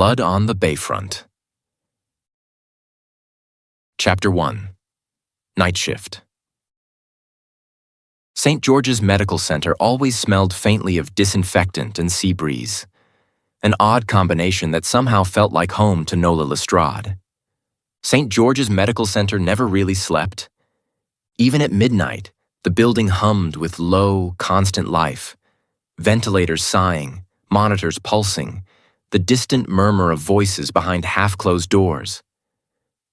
Blood on the Bayfront. Chapter 1. Night Shift. St. George's Medical Center always smelled faintly of disinfectant and sea breeze, an odd combination that somehow felt like home to Nola Lestrade. St. George's Medical Center never really slept. Even at midnight, the building hummed with low, constant life, ventilators sighing, monitors pulsing, the distant murmur of voices behind half-closed doors.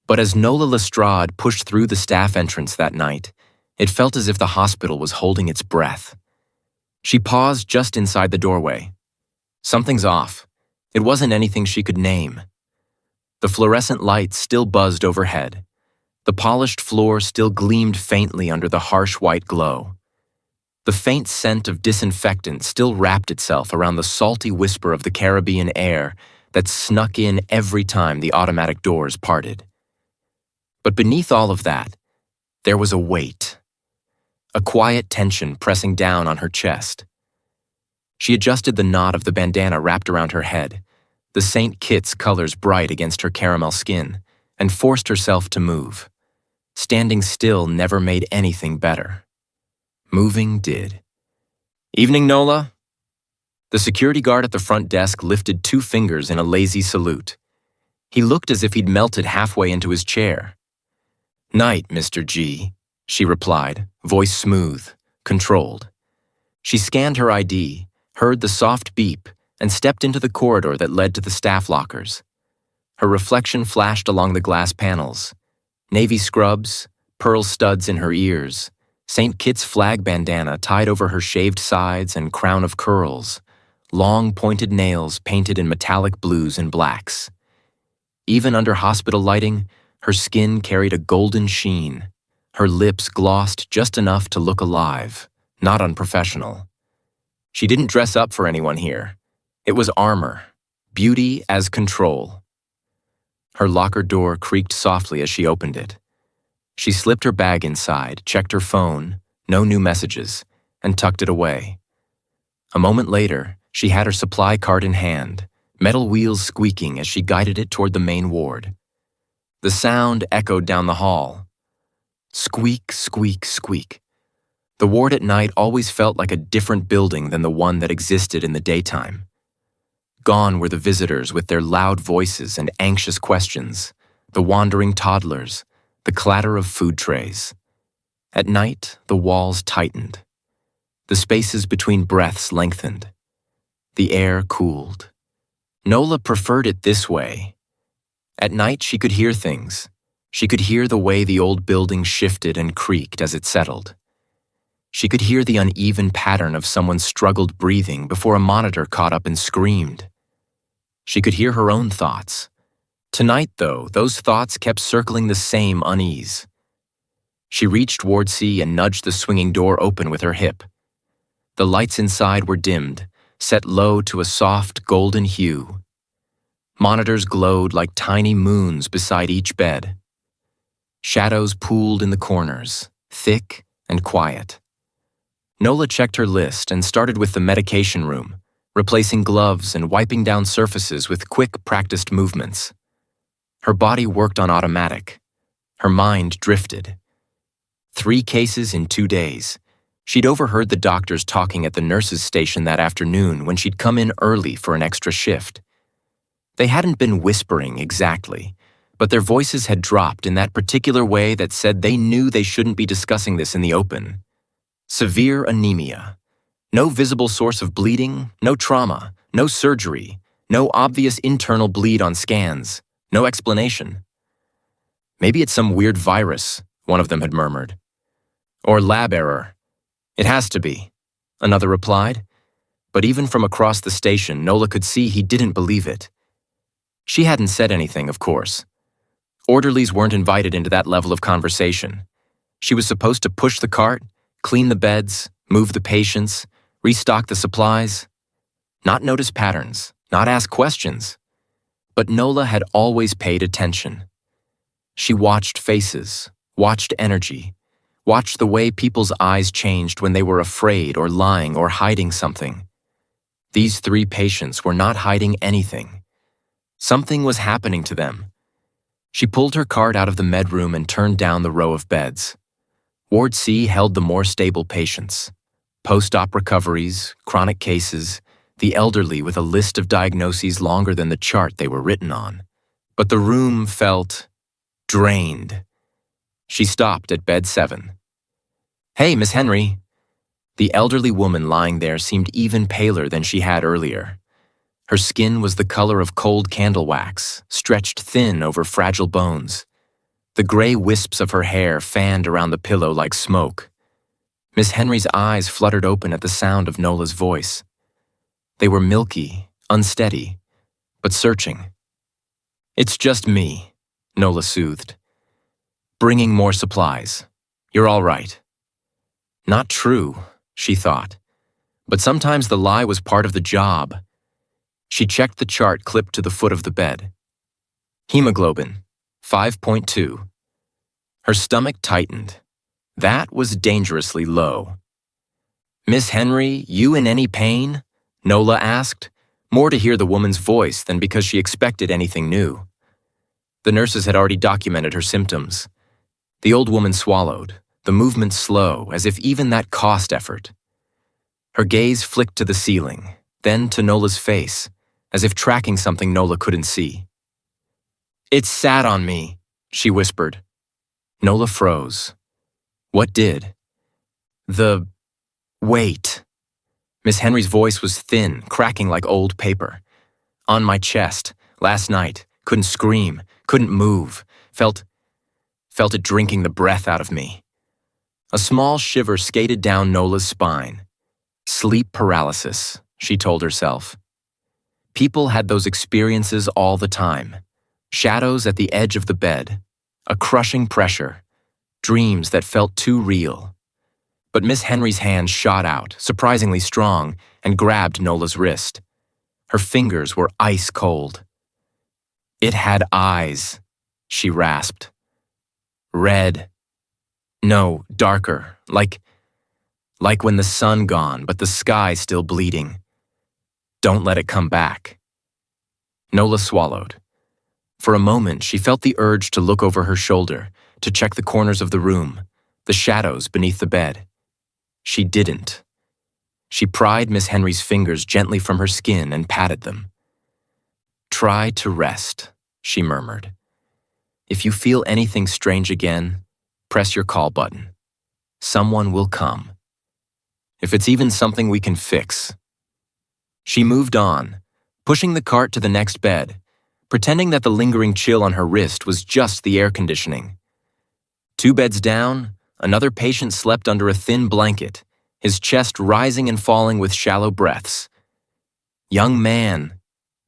But as Nola Lestrade pushed through the staff entrance that night, it felt as if the hospital was holding its breath. She paused just inside the doorway. Something's off. It wasn't anything she could name. The fluorescent lights still buzzed overhead. The polished floor still gleamed faintly under the harsh white glow. The faint scent of disinfectant still wrapped itself around the salty whisper of the Caribbean air that snuck in every time the automatic doors parted. But beneath all of that, there was a weight, a quiet tension pressing down on her chest. She adjusted the knot of the bandana wrapped around her head, the St. Kitts colors bright against her caramel skin, and forced herself to move. Standing still never made anything better. Moving did. "Evening, Nola." The security guard at the front desk lifted 2 fingers in a lazy salute. He looked as if he'd melted halfway into his chair. "Night, Mr. G," she replied, voice smooth, controlled. She scanned her ID, heard the soft beep, and stepped into the corridor that led to the staff lockers. Her reflection flashed along the glass panels. Navy scrubs, pearl studs in her ears, St. Kitts flag bandana tied over her shaved sides and crown of curls, long pointed nails painted in metallic blues and blacks. Even under hospital lighting, her skin carried a golden sheen, her lips glossed just enough to look alive, not unprofessional. She didn't dress up for anyone here. It was armor, beauty as control. Her locker door creaked softly as she opened it. She slipped her bag inside, checked her phone, no new messages, and tucked it away. A moment later, she had her supply cart in hand, metal wheels squeaking as she guided it toward the main ward. The sound echoed down the hall. Squeak, squeak, squeak. The ward at night always felt like a different building than the one that existed in the daytime. Gone were the visitors with their loud voices and anxious questions, the wandering toddlers, the clatter of food trays. At night, the walls tightened. The spaces between breaths lengthened. The air cooled. Nola preferred it this way. At night, she could hear things. She could hear the way the old building shifted and creaked as it settled. She could hear the uneven pattern of someone's struggled breathing before a monitor caught up and screamed. She could hear her own thoughts. Tonight, though, those thoughts kept circling the same unease. She reached Ward C and nudged the swinging door open with her hip. The lights inside were dimmed, set low to a soft golden hue. Monitors glowed like tiny moons beside each bed. Shadows pooled in the corners, thick and quiet. Nola checked her list and started with the medication room, replacing gloves and wiping down surfaces with quick, practiced movements. Her body worked on automatic. Her mind drifted. 3 cases in 2 days. She'd overheard the doctors talking at the nurses' station that afternoon when she'd come in early for an extra shift. They hadn't been whispering exactly, but their voices had dropped in that particular way that said they knew they shouldn't be discussing this in the open. Severe anemia. No visible source of bleeding, no trauma, no surgery, no obvious internal bleed on scans, no explanation. "Maybe it's some weird virus," one of them had murmured. "Or lab error." "It has to be," another replied. But even from across the station, Nola could see he didn't believe it. She hadn't said anything, of course. Orderlies weren't invited into that level of conversation. She was supposed to push the cart, clean the beds, move the patients, restock the supplies. Not notice patterns, not ask questions. But Nola had always paid attention. She watched faces, watched energy, watched the way people's eyes changed when they were afraid or lying or hiding something. These 3 patients were not hiding anything. Something was happening to them. She pulled her cart out of the medroom and turned down the row of beds. Ward C held the more stable patients. Post-op recoveries, chronic cases, the elderly with a list of diagnoses longer than the chart they were written on. But the room felt drained. She stopped at bed 7. "Hey, Miss Henry." The elderly woman lying there seemed even paler than she had earlier. Her skin was the color of cold candle wax, stretched thin over fragile bones. The gray wisps of her hair fanned around the pillow like smoke. Miss Henry's eyes fluttered open at the sound of Nola's voice. They were milky, unsteady, but searching. "It's just me," Nola soothed. "Bringing more supplies. You're all right." Not true, she thought. But sometimes the lie was part of the job. She checked the chart clipped to the foot of the bed. Hemoglobin, 5.2. Her stomach tightened. That was dangerously low. "Miss Henry, you in any pain?" Nola asked, more to hear the woman's voice than because she expected anything new. The nurses had already documented her symptoms. The old woman swallowed, the movement slow, as if even that cost effort. Her gaze flicked to the ceiling, then to Nola's face, as if tracking something Nola couldn't see. "It sat on me," she whispered. Nola froze. What did? Wait. Miss Henry's voice was thin, cracking like old paper. "On my chest, last night, couldn't scream, couldn't move, felt it drinking the breath out of me." A small shiver skated down Nola's spine. Sleep paralysis, she told herself. People had those experiences all the time. Shadows at the edge of the bed, a crushing pressure, dreams that felt too real. But Miss Henry's hand shot out, surprisingly strong, and grabbed Nola's wrist. Her fingers were ice cold. "It had eyes," she rasped. "Red. No, darker, like when the sun gone, but the sky still bleeding. Don't let it come back." Nola swallowed. For a moment, she felt the urge to look over her shoulder, to check the corners of the room, the shadows beneath the bed. She didn't. She pried Miss Henry's fingers gently from her skin and patted them. "Try to rest," she murmured. "If you feel anything strange again, press your call button. Someone will come. If it's even something we can fix." She moved on, pushing the cart to the next bed, pretending that the lingering chill on her wrist was just the air conditioning. 2 beds down, another patient slept under a thin blanket, his chest rising and falling with shallow breaths. Young man,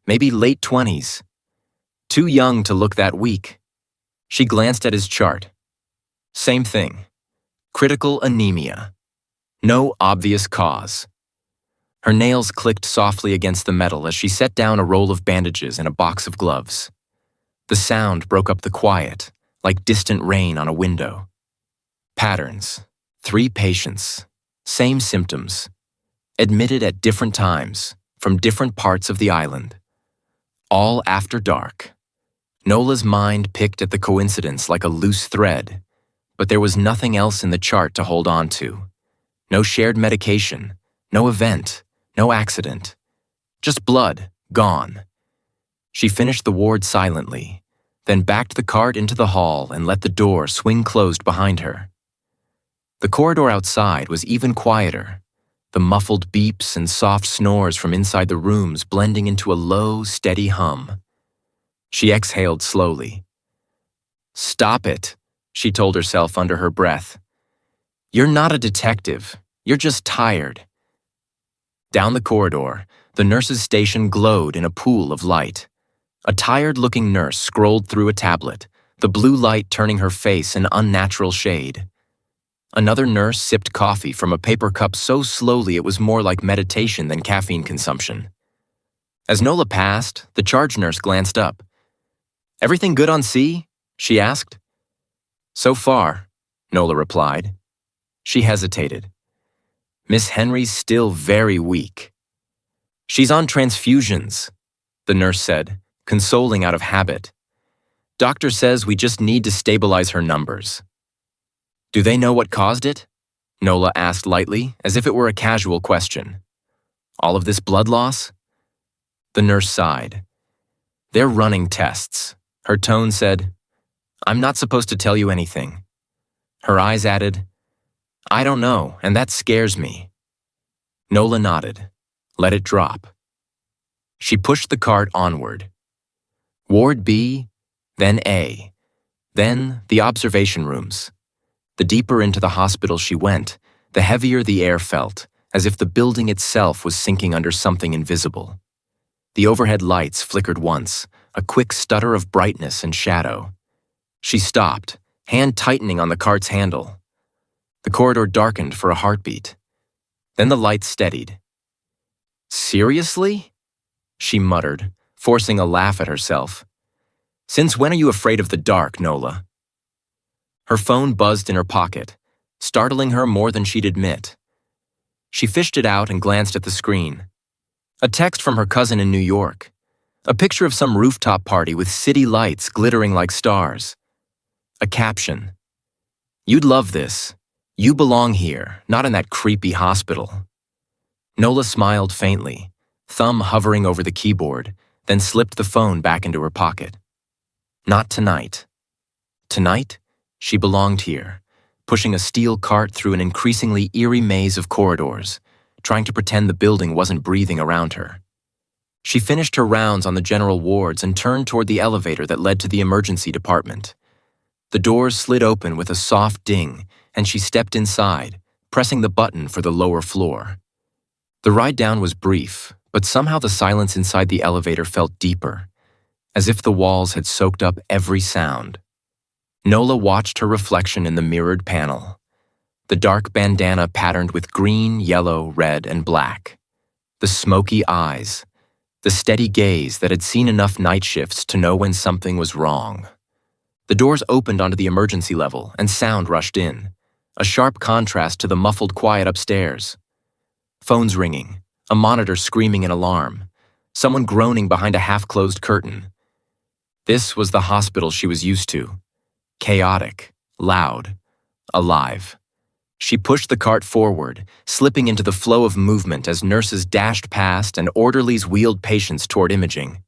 maybe late 20s. Too young to look that weak. She glanced at his chart. Same thing. Critical anemia. No obvious cause. Her nails clicked softly against the metal as she set down a roll of bandages and a box of gloves. The sound broke up the quiet, like distant rain on a window. Patterns. 3 patients. Same symptoms. Admitted at different times, from different parts of the island. All after dark. Nola's mind picked at the coincidence like a loose thread, but there was nothing else in the chart to hold on to. No shared medication, no event, no accident. Just blood, gone. She finished the ward silently, then backed the cart into the hall and let the door swing closed behind her. The corridor outside was even quieter, the muffled beeps and soft snores from inside the rooms blending into a low, steady hum. She exhaled slowly. "Stop it," she told herself under her breath. "You're not a detective. You're just tired." Down the corridor, the nurse's station glowed in a pool of light. A tired-looking nurse scrolled through a tablet, the blue light turning her face an unnatural shade. Another nurse sipped coffee from a paper cup so slowly it was more like meditation than caffeine consumption. As Nola passed, the charge nurse glanced up. "Everything good on C?" she asked. "So far," Nola replied. She hesitated. "Miss Henry's still very weak." "She's on transfusions," the nurse said, consoling out of habit. Doctor says we just need to stabilize her numbers. Do they know what caused it? Nola asked lightly, as if it were a casual question. All of this blood loss? The nurse sighed. They're running tests. Her tone said, I'm not supposed to tell you anything. Her eyes added, I don't know, and that scares me. Nola nodded. Let it drop. She pushed the cart onward. Ward B, then A, then the observation rooms. The deeper into the hospital she went, the heavier the air felt, as if the building itself was sinking under something invisible. The overhead lights flickered once, a quick stutter of brightness and shadow. She stopped, hand tightening on the cart's handle. The corridor darkened for a heartbeat. Then the lights steadied. Seriously? She muttered, forcing a laugh at herself. Since when are you afraid of the dark, Nola? Her phone buzzed in her pocket, startling her more than she'd admit. She fished it out and glanced at the screen. A text from her cousin in New York. A picture of some rooftop party with city lights glittering like stars. A caption. You'd love this. You belong here, not in that creepy hospital. Nola smiled faintly, thumb hovering over the keyboard, then slipped the phone back into her pocket. Not tonight. Tonight, she belonged here, pushing a steel cart through an increasingly eerie maze of corridors, trying to pretend the building wasn't breathing around her. She finished her rounds on the general wards and turned toward the elevator that led to the emergency department. The doors slid open with a soft ding, and she stepped inside, pressing the button for the lower floor. The ride down was brief, but somehow the silence inside the elevator felt deeper, as if the walls had soaked up every sound. Nola watched her reflection in the mirrored panel. The dark bandana patterned with green, yellow, red, and black. The smoky eyes. The steady gaze that had seen enough night shifts to know when something was wrong. The doors opened onto the emergency level, and sound rushed in, a sharp contrast to the muffled quiet upstairs. Phones ringing, a monitor screaming an alarm, someone groaning behind a half-closed curtain. This was the hospital she was used to. Chaotic, loud, alive. She pushed the cart forward, slipping into the flow of movement as nurses dashed past and orderlies wheeled patients toward imaging.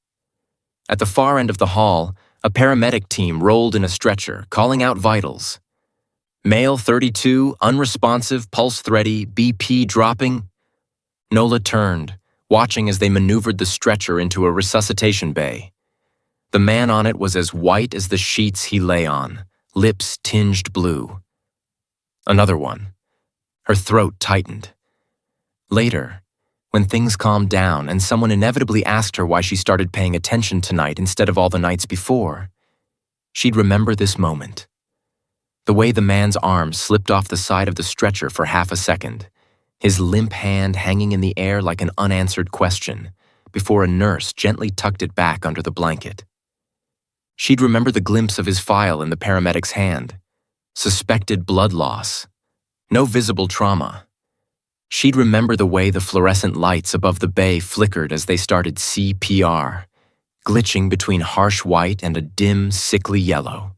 At the far end of the hall, a paramedic team rolled in a stretcher, calling out vitals. Male 32, unresponsive, pulse thready, BP dropping. Nola turned, watching as they maneuvered the stretcher into a resuscitation bay. The man on it was as white as the sheets he lay on, lips tinged blue. Another one. Her throat tightened. Later, when things calmed down and someone inevitably asked her why she started paying attention tonight instead of all the nights before, she'd remember this moment. The way the man's arm slipped off the side of the stretcher for half a second, his limp hand hanging in the air like an unanswered question, before a nurse gently tucked it back under the blanket. She'd remember the glimpse of his file in the paramedic's hand. Suspected blood loss. No visible trauma. She'd remember the way the fluorescent lights above the bay flickered as they started CPR, glitching between harsh white and a dim, sickly yellow.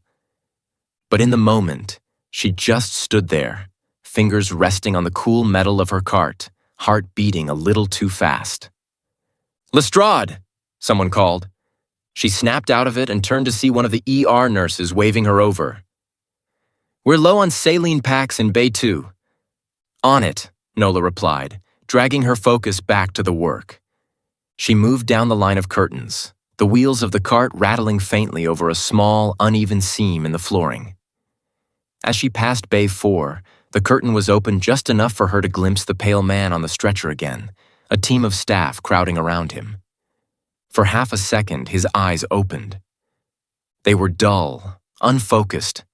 But in the moment, she just stood there, fingers resting on the cool metal of her cart, heart beating a little too fast. Lestrade! Someone called. She snapped out of it and turned to see one of the ER nurses waving her over. We're low on saline packs in Bay 2. On it, Nola replied, dragging her focus back to the work. She moved down the line of curtains, the wheels of the cart rattling faintly over a small, uneven seam in the flooring. As she passed Bay 4, the curtain was open just enough for her to glimpse the pale man on the stretcher again, a team of staff crowding around him. For half a second, his eyes opened. They were dull, unfocused,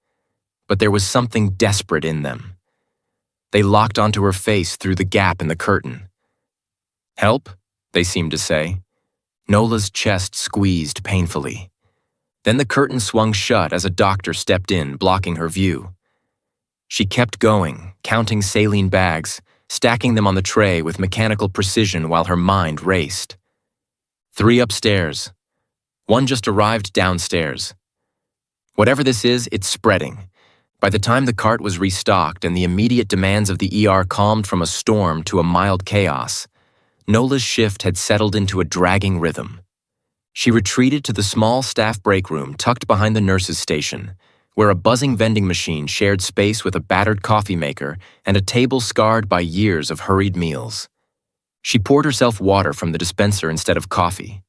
but there was something desperate in them. They locked onto her face through the gap in the curtain. Help, they seemed to say. Nola's chest squeezed painfully. Then the curtain swung shut as a doctor stepped in, blocking her view. She kept going, counting saline bags, stacking them on the tray with mechanical precision while her mind raced. 3 upstairs. One just arrived downstairs. Whatever this is, it's spreading. By the time the cart was restocked and the immediate demands of the ER calmed from a storm to a mild chaos, Nola's shift had settled into a dragging rhythm. She retreated to the small staff break room tucked behind the nurse's station, where a buzzing vending machine shared space with a battered coffee maker and a table scarred by years of hurried meals. She poured herself water from the dispenser instead of coffee.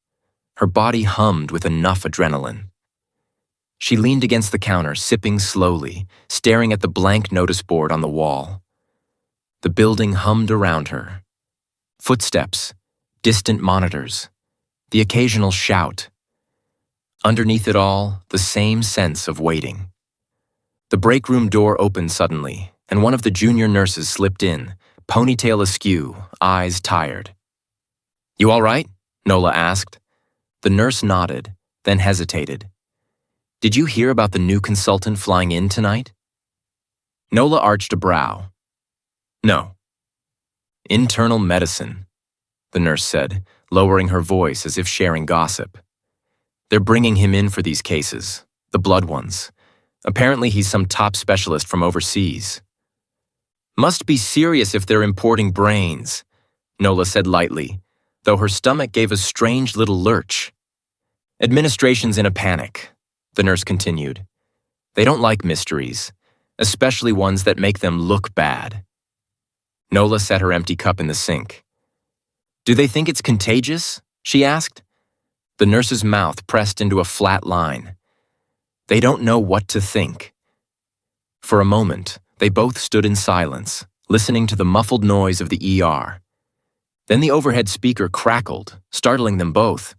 Her body hummed with enough adrenaline. She leaned against the counter, sipping slowly, staring at the blank notice board on the wall. The building hummed around her. Footsteps, distant monitors, the occasional shout. Underneath it all, the same sense of waiting. The break room door opened suddenly, and one of the junior nurses slipped in, ponytail askew, eyes tired. "You all right?" Nola asked. The nurse nodded, then hesitated. "Did you hear about the new consultant flying in tonight?" Nola arched a brow. "No." "Internal medicine," the nurse said, lowering her voice as if sharing gossip. "They're bringing him in for these cases, the blood ones. Apparently he's some top specialist from overseas." "Must be serious if they're importing brains," Nola said lightly, though her stomach gave a strange little lurch. "Administration's in a panic," the nurse continued. "They don't like mysteries, especially ones that make them look bad." Nola set her empty cup in the sink. "Do they think it's contagious?" she asked. The nurse's mouth pressed into a flat line. "They don't know what to think." For a moment, they both stood in silence, listening to the muffled noise of the ER. Then the overhead speaker crackled, startling them both.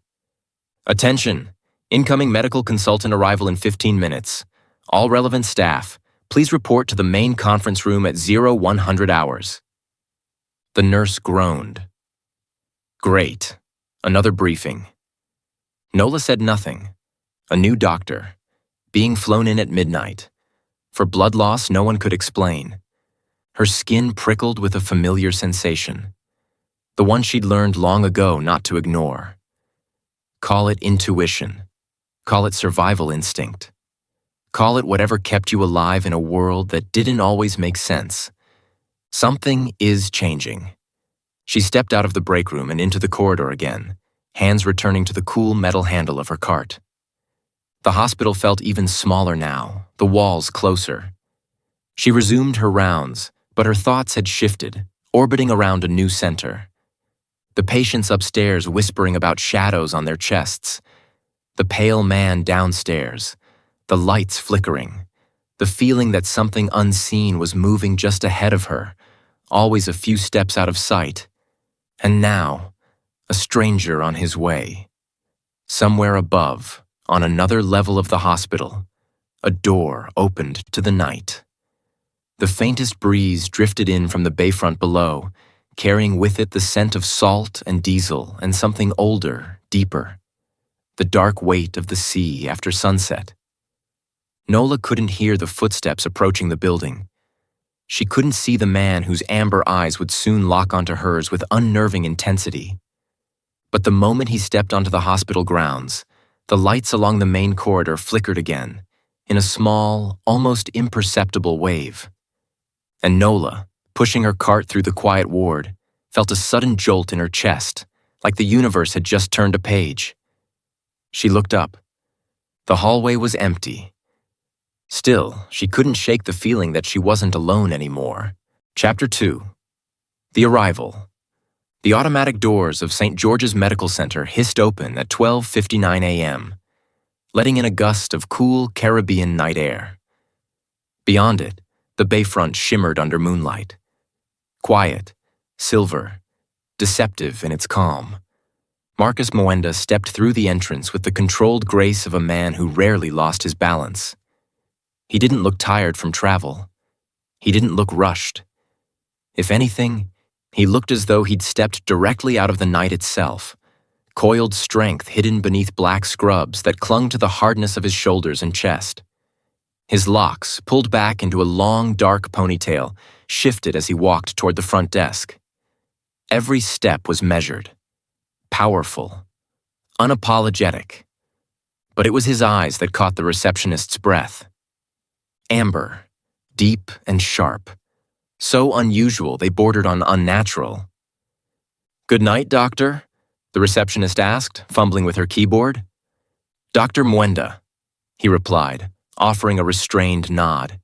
"Attention! Incoming medical consultant arrival in 15 minutes. All relevant staff, please report to the main conference room at 0100 hours. The nurse groaned. "Great. Another briefing." Nola said nothing. A new doctor. Being flown in at midnight. For blood loss no one could explain. Her skin prickled with a familiar sensation. The one she'd learned long ago not to ignore. Call it intuition. Call it survival instinct. Call it whatever kept you alive in a world that didn't always make sense. Something is changing. She stepped out of the break room and into the corridor again, hands returning to the cool metal handle of her cart. The hospital felt even smaller now, the walls closer. She resumed her rounds, but her thoughts had shifted, orbiting around a new center. The patients upstairs whispering about shadows on their chests. The pale man downstairs. The lights flickering. The feeling that something unseen was moving just ahead of her, always a few steps out of sight. And now, a stranger on his way. Somewhere above, on another level of the hospital, a door opened to the night. The faintest breeze drifted in from the Bayfront below, carrying with it the scent of salt and diesel and something older, deeper. The dark weight of the sea after sunset. Nola couldn't hear the footsteps approaching the building. She couldn't see the man whose amber eyes would soon lock onto hers with unnerving intensity. But the moment he stepped onto the hospital grounds, the lights along the main corridor flickered again, in a small, almost imperceptible wave. And Nola, pushing her cart through the quiet ward, felt a sudden jolt in her chest, like the universe had just turned a page. She looked up. The hallway was empty. Still, she couldn't shake the feeling that she wasn't alone anymore. Chapter 2. The Arrival. The automatic doors of St. George's Medical Center hissed open at 12:59 a.m., letting in a gust of cool Caribbean night air. Beyond it, the Bayfront shimmered under moonlight. Quiet, silver, deceptive in its calm. Marcus Moenda stepped through the entrance with the controlled grace of a man who rarely lost his balance. He didn't look tired from travel. He didn't look rushed. If anything, he looked as though he'd stepped directly out of the night itself, coiled strength hidden beneath black scrubs that clung to the hardness of his shoulders and chest. His locks, pulled back into a long, dark ponytail, shifted as he walked toward the front desk. Every step was measured, powerful, unapologetic. But it was his eyes that caught the receptionist's breath. Amber, deep and sharp. So unusual they bordered on unnatural. "Good night, doctor?" the receptionist asked, fumbling with her keyboard. "Dr. Mwenda," he replied, offering a restrained nod.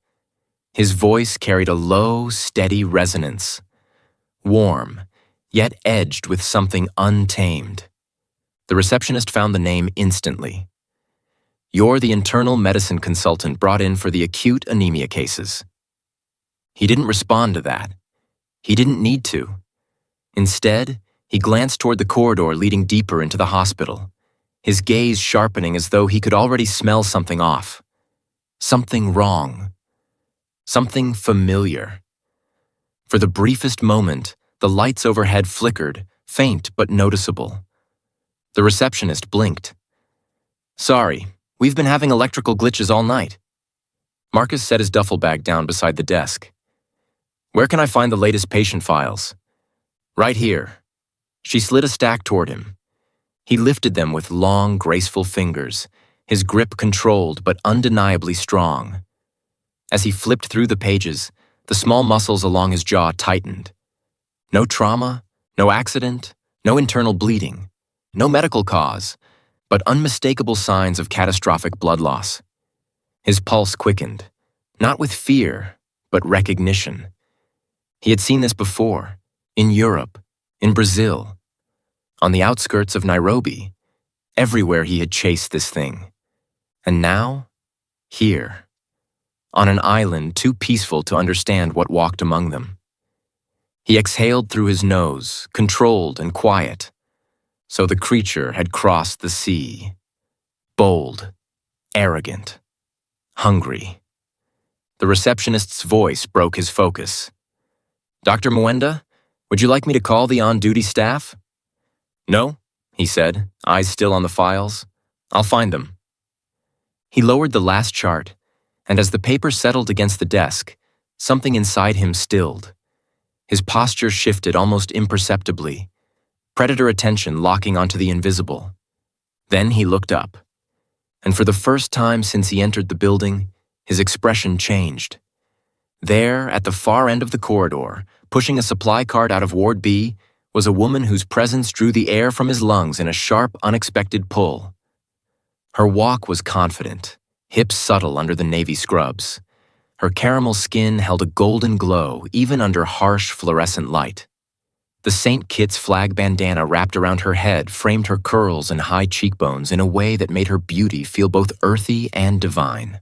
His voice carried a low, steady resonance, warm, yet edged with something untamed. The receptionist found the name instantly. "You're the internal medicine consultant brought in for the acute anemia cases." He didn't respond to that. He didn't need to. Instead, he glanced toward the corridor leading deeper into the hospital, his gaze sharpening as though he could already smell something off. Something wrong. Something familiar. For the briefest moment, the lights overhead flickered, faint but noticeable. The receptionist blinked. "Sorry, we've been having electrical glitches all night." Marcus set his duffel bag down beside the desk. "Where can I find the latest patient files?" "Right here." She slid a stack toward him. He lifted them with long, graceful fingers, his grip controlled but undeniably strong. As he flipped through the pages, the small muscles along his jaw tightened. No trauma, no accident, no internal bleeding, no medical cause, but unmistakable signs of catastrophic blood loss. His pulse quickened, not with fear, but recognition. He had seen this before, in Europe, in Brazil, on the outskirts of Nairobi. Everywhere he had chased this thing. And now, here, on an island too peaceful to understand what walked among them. He exhaled through his nose, controlled and quiet. So the creature had crossed the sea. Bold, arrogant, hungry. The receptionist's voice broke his focus. "Dr. Mwenda, would you like me to call the on-duty staff?" "No," he said, eyes still on the files. "I'll find them." He lowered the last chart, and as the paper settled against the desk, something inside him stilled. His posture shifted almost imperceptibly, predator attention locking onto the invisible. Then he looked up, and for the first time since he entered the building, his expression changed. There, at the far end of the corridor, pushing a supply cart out of Ward B, was a woman whose presence drew the air from his lungs in a sharp, unexpected pull. Her walk was confident, hips subtle under the navy scrubs. Her caramel skin held a golden glow even under harsh, fluorescent light. The St. Kitts flag bandana wrapped around her head framed her curls and high cheekbones in a way that made her beauty feel both earthy and divine.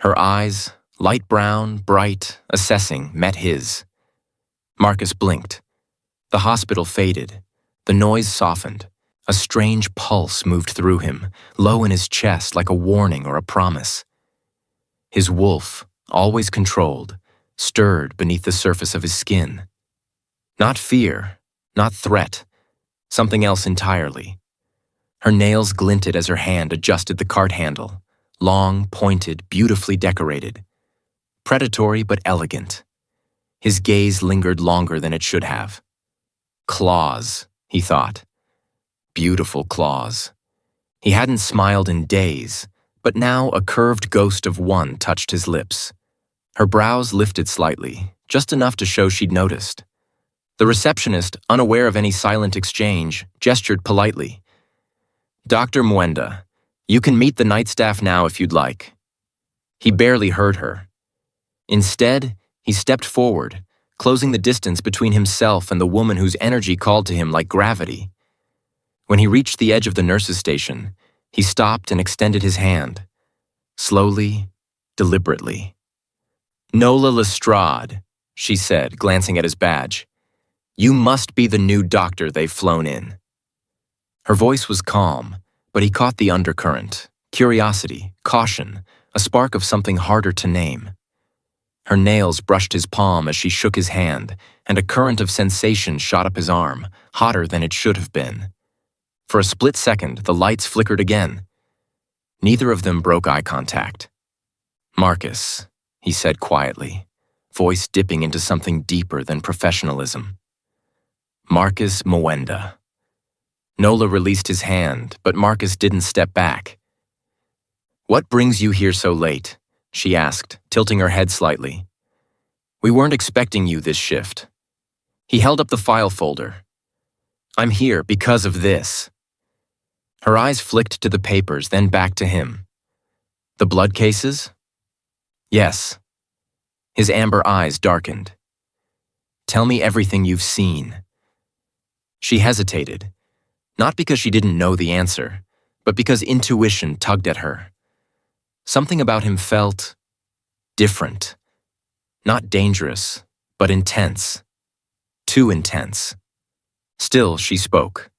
Her eyes, light brown, bright, assessing, met his. Marcus blinked. The hospital faded. The noise softened. A strange pulse moved through him, low in his chest like a warning or a promise. His wolf, always controlled, stirred beneath the surface of his skin. Not fear, not threat, something else entirely. Her nails glinted as her hand adjusted the cart handle, long, pointed, beautifully decorated. Predatory but elegant. His gaze lingered longer than it should have. Claws, he thought. Beautiful claws. He hadn't smiled in days, but now a curved ghost of one touched his lips. Her brows lifted slightly, just enough to show she'd noticed. The receptionist, unaware of any silent exchange, gestured politely. "Dr. Mwenda, you can meet the night staff now if you'd like." He barely heard her. Instead, he stepped forward, closing the distance between himself and the woman whose energy called to him like gravity. When he reached the edge of the nurse's station, he stopped and extended his hand. Slowly, deliberately. "Nola Lestrade," she said, glancing at his badge. "You must be the new doctor they've flown in." Her voice was calm, but he caught the undercurrent, curiosity, caution, a spark of something harder to name. Her nails brushed his palm as she shook his hand, and a current of sensation shot up his arm, hotter than it should have been. For a split second, the lights flickered again. Neither of them broke eye contact. "Marcus," he said quietly, voice dipping into something deeper than professionalism. "Marcus Mwenda." Nola released his hand, but Marcus didn't step back. "What brings you here so late?" she asked, tilting her head slightly. "We weren't expecting you this shift." He held up the file folder. "I'm here because of this." Her eyes flicked to the papers, then back to him. "The blood cases?" "Yes." His amber eyes darkened. "Tell me everything you've seen." She hesitated, not because she didn't know the answer, but because intuition tugged at her. Something about him felt different. Not dangerous, but intense. Too intense. Still, she spoke.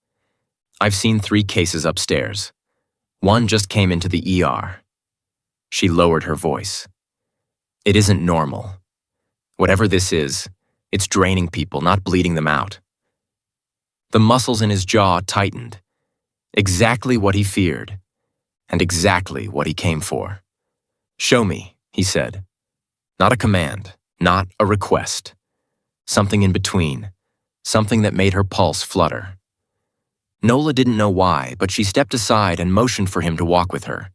"I've seen 3 cases upstairs. One just came into the ER." She lowered her voice. "It isn't normal. Whatever this is, it's draining people, not bleeding them out." The muscles in his jaw tightened. Exactly what he feared, and exactly what he came for. "Show me," he said. Not a command, not a request. Something in between, something that made her pulse flutter. Nola didn't know why, but she stepped aside and motioned for him to walk with her.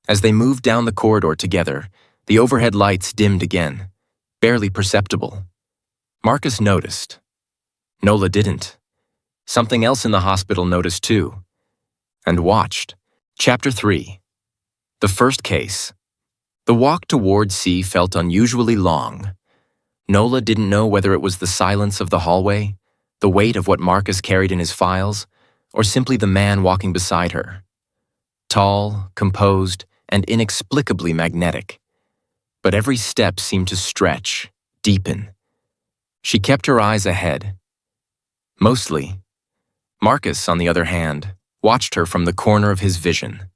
As they moved down the corridor together, the overhead lights dimmed again, barely perceptible. Marcus noticed. Nola didn't. Something else in the hospital noticed too, and watched. Chapter 3. The first case. The walk toward C felt unusually long. Nola didn't know whether it was the silence of the hallway, the weight of what Marcus carried in his files, or simply the man walking beside her. Tall, composed, and inexplicably magnetic. But every step seemed to stretch, deepen. She kept her eyes ahead. Mostly. Marcus, on the other hand, watched her from the corner of his vision.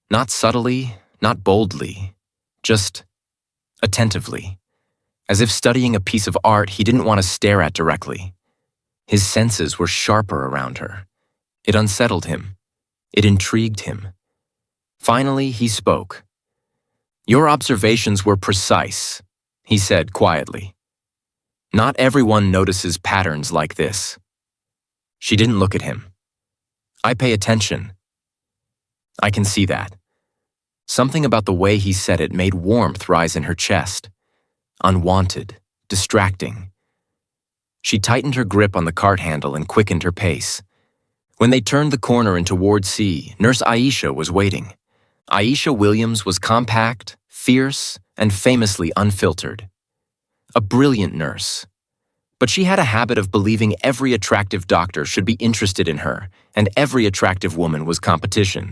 Not subtly, not boldly, just attentively. As if studying a piece of art he didn't want to stare at directly. His senses were sharper around her. It unsettled him. It intrigued him. Finally, he spoke. "Your observations were precise," he said quietly. "Not everyone notices patterns like this." She didn't look at him. "I pay attention." "I can see that." Something about the way he said it made warmth rise in her chest. Unwanted, distracting. She tightened her grip on the cart handle and quickened her pace. When they turned the corner into Ward C, Nurse Aisha was waiting. Aisha Williams was compact, fierce, and famously unfiltered. A brilliant nurse. But she had a habit of believing every attractive doctor should be interested in her, and every attractive woman was competition.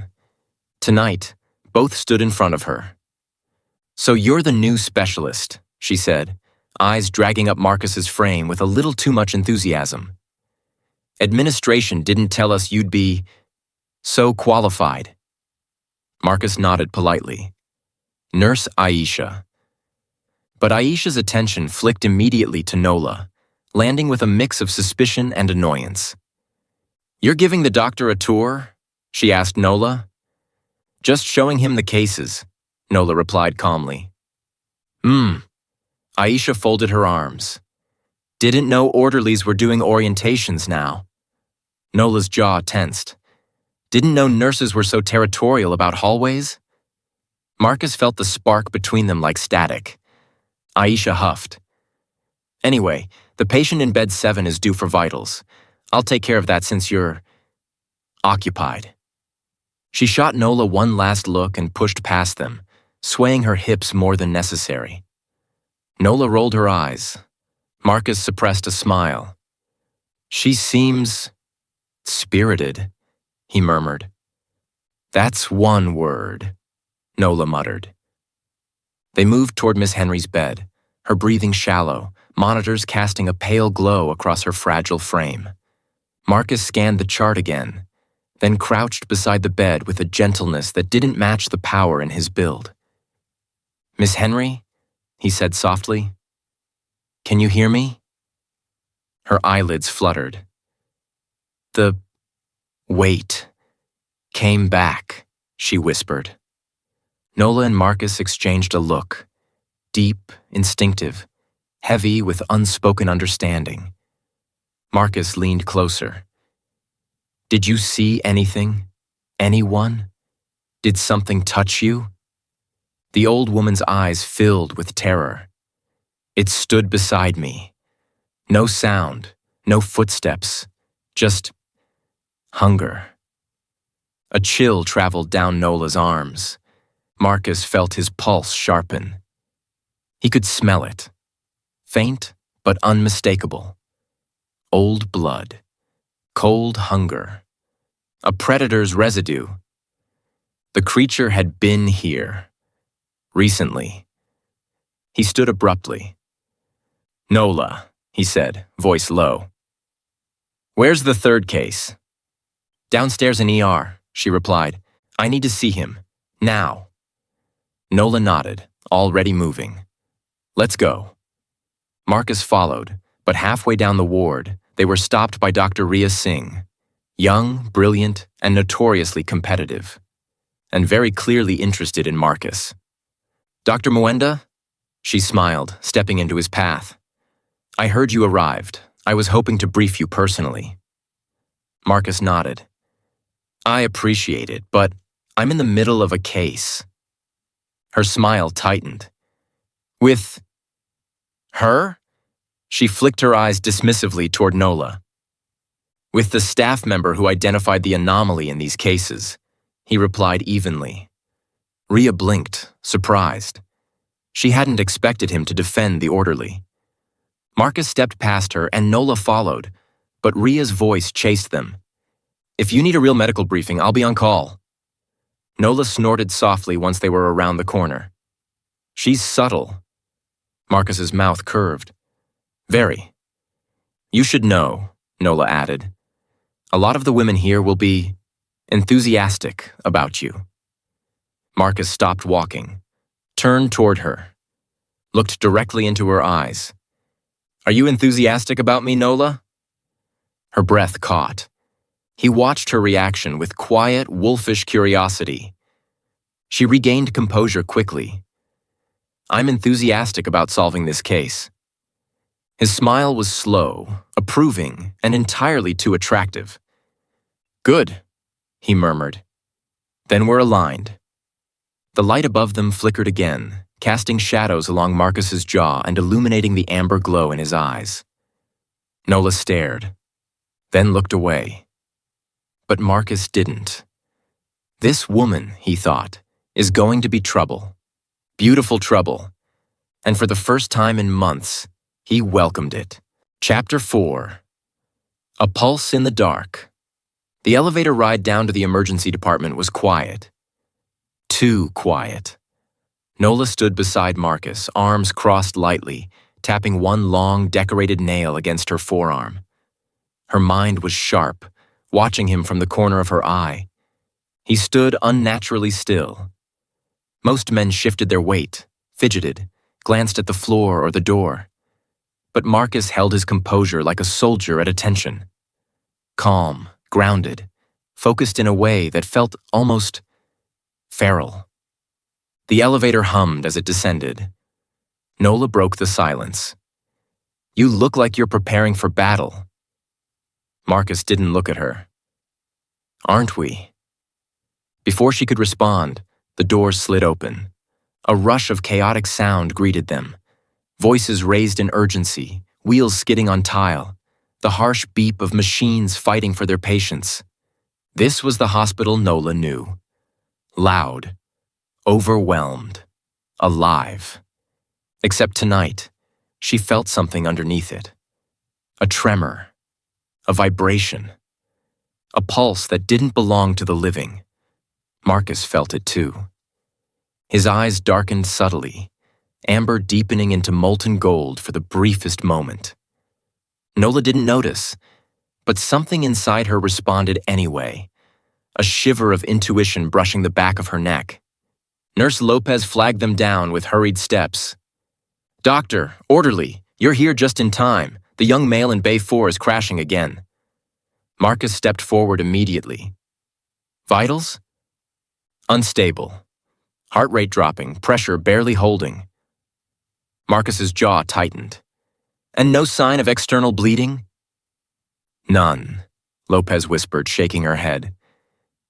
Tonight, both stood in front of her. "So you're the new specialist," she said, eyes dragging up Marcus's frame with a little too much enthusiasm. "Administration didn't tell us you'd be so qualified." Marcus nodded politely. Nurse Aisha. But Aisha's attention flicked immediately to Nola, landing with a mix of suspicion and annoyance. "You're giving the doctor a tour?" she asked Nola. "Just showing him the cases," Nola replied calmly. Aisha folded her arms. "Didn't know orderlies were doing orientations now." Nola's jaw tensed. "Didn't know nurses were so territorial about hallways?" Marcus felt the spark between them like static. Aisha huffed. "Anyway, the patient in bed 7 is due for vitals. I'll take care of that since you're occupied." She shot Nola one last look and pushed past them, swaying her hips more than necessary. Nola rolled her eyes. Marcus suppressed a smile. "She seems spirited," he murmured. "That's one word," Nola muttered. They moved toward Miss Henry's bed, her breathing shallow, monitors casting a pale glow across her fragile frame. Marcus scanned the chart again, then crouched beside the bed with a gentleness that didn't match the power in his build. "Miss Henry?" he said softly. "Can you hear me?" Her eyelids fluttered. "The weight came back," she whispered. Nola and Marcus exchanged a look, deep, instinctive, heavy with unspoken understanding. Marcus leaned closer. "Did you see anything? Anyone?" Did something touch you? The old woman's eyes filled with terror. It stood beside me. No sound, no footsteps, just hunger. A chill traveled down Nola's arms. Marcus felt his pulse sharpen. He could smell it. Faint, but unmistakable. Old blood. Cold hunger. A predator's residue. The creature had been here. Recently. He stood abruptly. "Nola," he said, voice low. "Where's the third case?" "Downstairs in ER," she replied. "I need to see him. Now." Nola nodded, already moving. "Let's go." Marcus followed, but halfway down the ward, they were stopped by Dr. Ria Singh, young, brilliant, and notoriously competitive, and very clearly interested in Marcus. "Dr. Mwenda?" She smiled, stepping into his path. "I heard you arrived. I was hoping to brief you personally." Marcus nodded. "I appreciate it, but I'm in the middle of a case." Her smile tightened. "With her?" She flicked her eyes dismissively toward Nola. "With the staff member who identified the anomaly in these cases," he replied evenly. Ria blinked, surprised. She hadn't expected him to defend the orderly. Marcus stepped past her and Nola followed, but Ria's voice chased them. "If you need a real medical briefing, I'll be on call." Nola snorted softly once they were around the corner. "She's subtle." Marcus's mouth curved. "Very. You should know," Nola added. "A lot of the women here will be enthusiastic about you." Marcus stopped walking, turned toward her, looked directly into her eyes. "Are you enthusiastic about me, Nola?" Her breath caught. He watched her reaction with quiet, wolfish curiosity. She regained composure quickly. "I'm enthusiastic about solving this case." His smile was slow, approving, and entirely too attractive. "Good," he murmured. "Then we're aligned." The light above them flickered again, casting shadows along Marcus's jaw and illuminating the amber glow in his eyes. Nola stared, then looked away. But Marcus didn't. This woman, he thought, is going to be trouble. Beautiful trouble. And for the first time in months, he welcomed it. Chapter 4. A Pulse in the Dark. The elevator ride down to the emergency department was quiet. Too quiet. Nola stood beside Marcus, arms crossed lightly, tapping one long, decorated nail against her forearm. Her mind was sharp, watching him from the corner of her eye. He stood unnaturally still. Most men shifted their weight, fidgeted, glanced at the floor or the door. But Marcus held his composure like a soldier at attention. Calm, grounded, focused in a way that felt almost feral. The elevator hummed as it descended. Nola broke the silence. "You look like you're preparing for battle." Marcus didn't look at her. "Aren't we?" Before she could respond, the doors slid open. A rush of chaotic sound greeted them. Voices raised in urgency, wheels skidding on tile, the harsh beep of machines fighting for their patients. This was the hospital Nola knew. Loud, overwhelmed, alive. Except tonight, she felt something underneath it. A tremor, a vibration, a pulse that didn't belong to the living. Marcus felt it too. His eyes darkened subtly, amber deepening into molten gold for the briefest moment. Nola didn't notice, but something inside her responded anyway, a shiver of intuition brushing the back of her neck. Nurse Lopez flagged them down with hurried steps. "Doctor, orderly, you're here just in time. The young male in Bay 4 is crashing again." Marcus stepped forward immediately. "Vitals?" "Unstable. Heart rate dropping, pressure barely holding." Marcus's jaw tightened. "And no sign of external bleeding?" "None," Lopez whispered, shaking her head.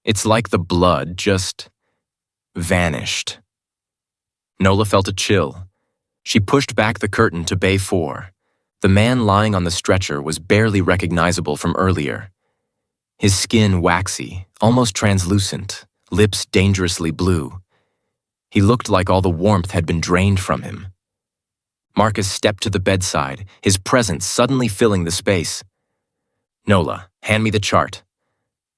"It's like the blood just vanished. Nola felt a chill. She pushed back the curtain to Bay 4. The man lying on the stretcher was barely recognizable from earlier. His skin waxy, almost translucent, lips dangerously blue. He looked like all the warmth had been drained from him. Marcus stepped to the bedside, his presence suddenly filling the space. "Nola, hand me the chart."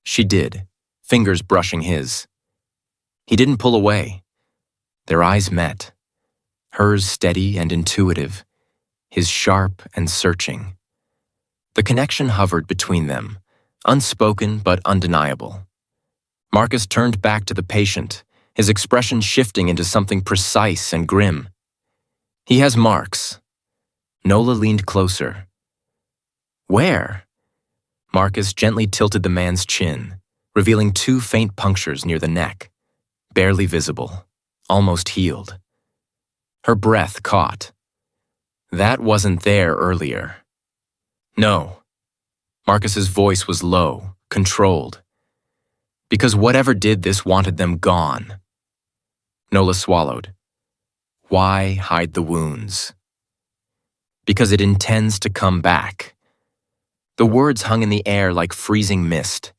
She did, fingers brushing his. He didn't pull away. Their eyes met, hers steady and intuitive, his sharp and searching. The connection hovered between them, unspoken but undeniable. Marcus turned back to the patient, his expression shifting into something precise and grim. "He has marks." Nola leaned closer. "Where?" Marcus gently tilted the man's chin, revealing 2 faint punctures near the neck, barely visible, almost healed. Her breath caught. "That wasn't there earlier." "No." Marcus's voice was low, controlled. "Because whatever did this wanted them gone." Nola swallowed. "Why hide the wounds?" "Because it intends to come back." The words hung in the air like freezing mist.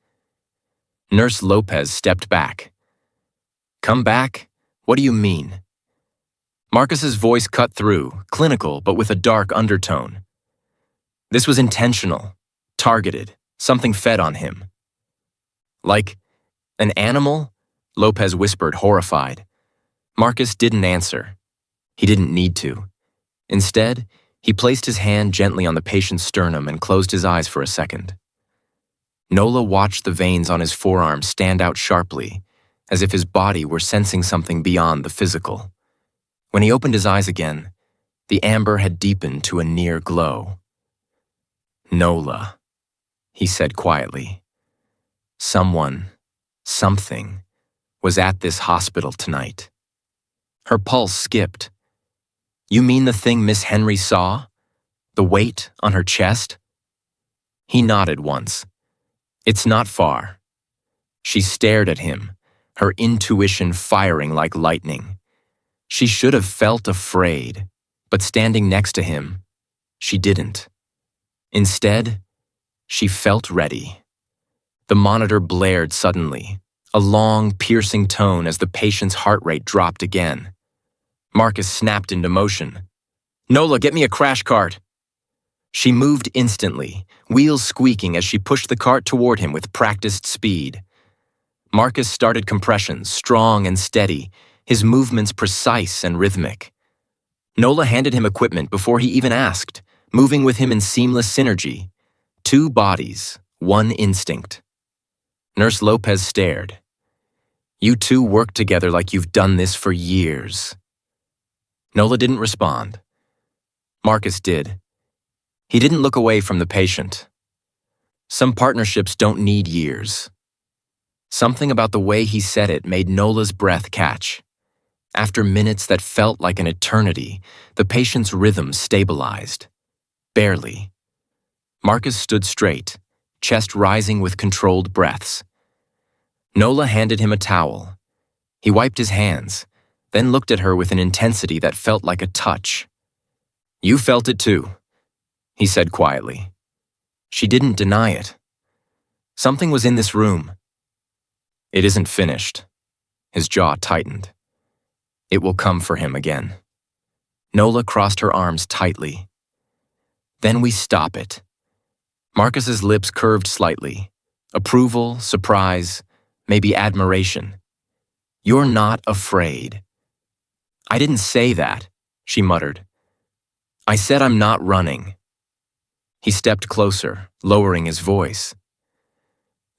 Nurse Lopez stepped back. "Come back? What do you mean?" Marcus's voice cut through, clinical but with a dark undertone. "This was intentional, targeted, something fed on him." "Like an animal?" Lopez whispered, horrified. Marcus didn't answer. He didn't need to. Instead, he placed his hand gently on the patient's sternum and closed his eyes for a second. Nola watched the veins on his forearm stand out sharply, as if his body were sensing something beyond the physical. When he opened his eyes again, the amber had deepened to a near glow. "Nola," he said quietly. "Someone, something, was at this hospital tonight." Her pulse skipped. "You mean the thing Miss Henry saw? The weight on her chest?" He nodded once. "It's not far." She stared at him, her intuition firing like lightning. She should have felt afraid, but standing next to him, she didn't. Instead, she felt ready. The monitor blared suddenly, a long, piercing tone as the patient's heart rate dropped again. Marcus snapped into motion. "Nola, get me a crash cart." She moved instantly, wheels squeaking as she pushed the cart toward him with practiced speed. Marcus started compressions, strong and steady, his movements precise and rhythmic. Nola handed him equipment before he even asked, moving with him in seamless synergy. 2 bodies, 1 instinct. Nurse Lopez stared. "You 2 work together like you've done this for years." Nola didn't respond. Marcus did. He didn't look away from the patient. Some partnerships don't need years. Something about the way he said it made Nola's breath catch. After minutes that felt like an eternity, the patient's rhythm stabilized. Barely. Marcus stood straight, chest rising with controlled breaths. Nola handed him a towel. He wiped his hands, then looked at her with an intensity that felt like a touch. "You felt it too," he said quietly. She didn't deny it. Something was in this room. "It isn't finished." His jaw tightened. "It will come for him again." Nola crossed her arms tightly. "Then we stop it." Marcus's lips curved slightly. Approval, surprise, maybe admiration. "You're not afraid." "I didn't say that," she muttered. "I said I'm not running." He stepped closer, lowering his voice.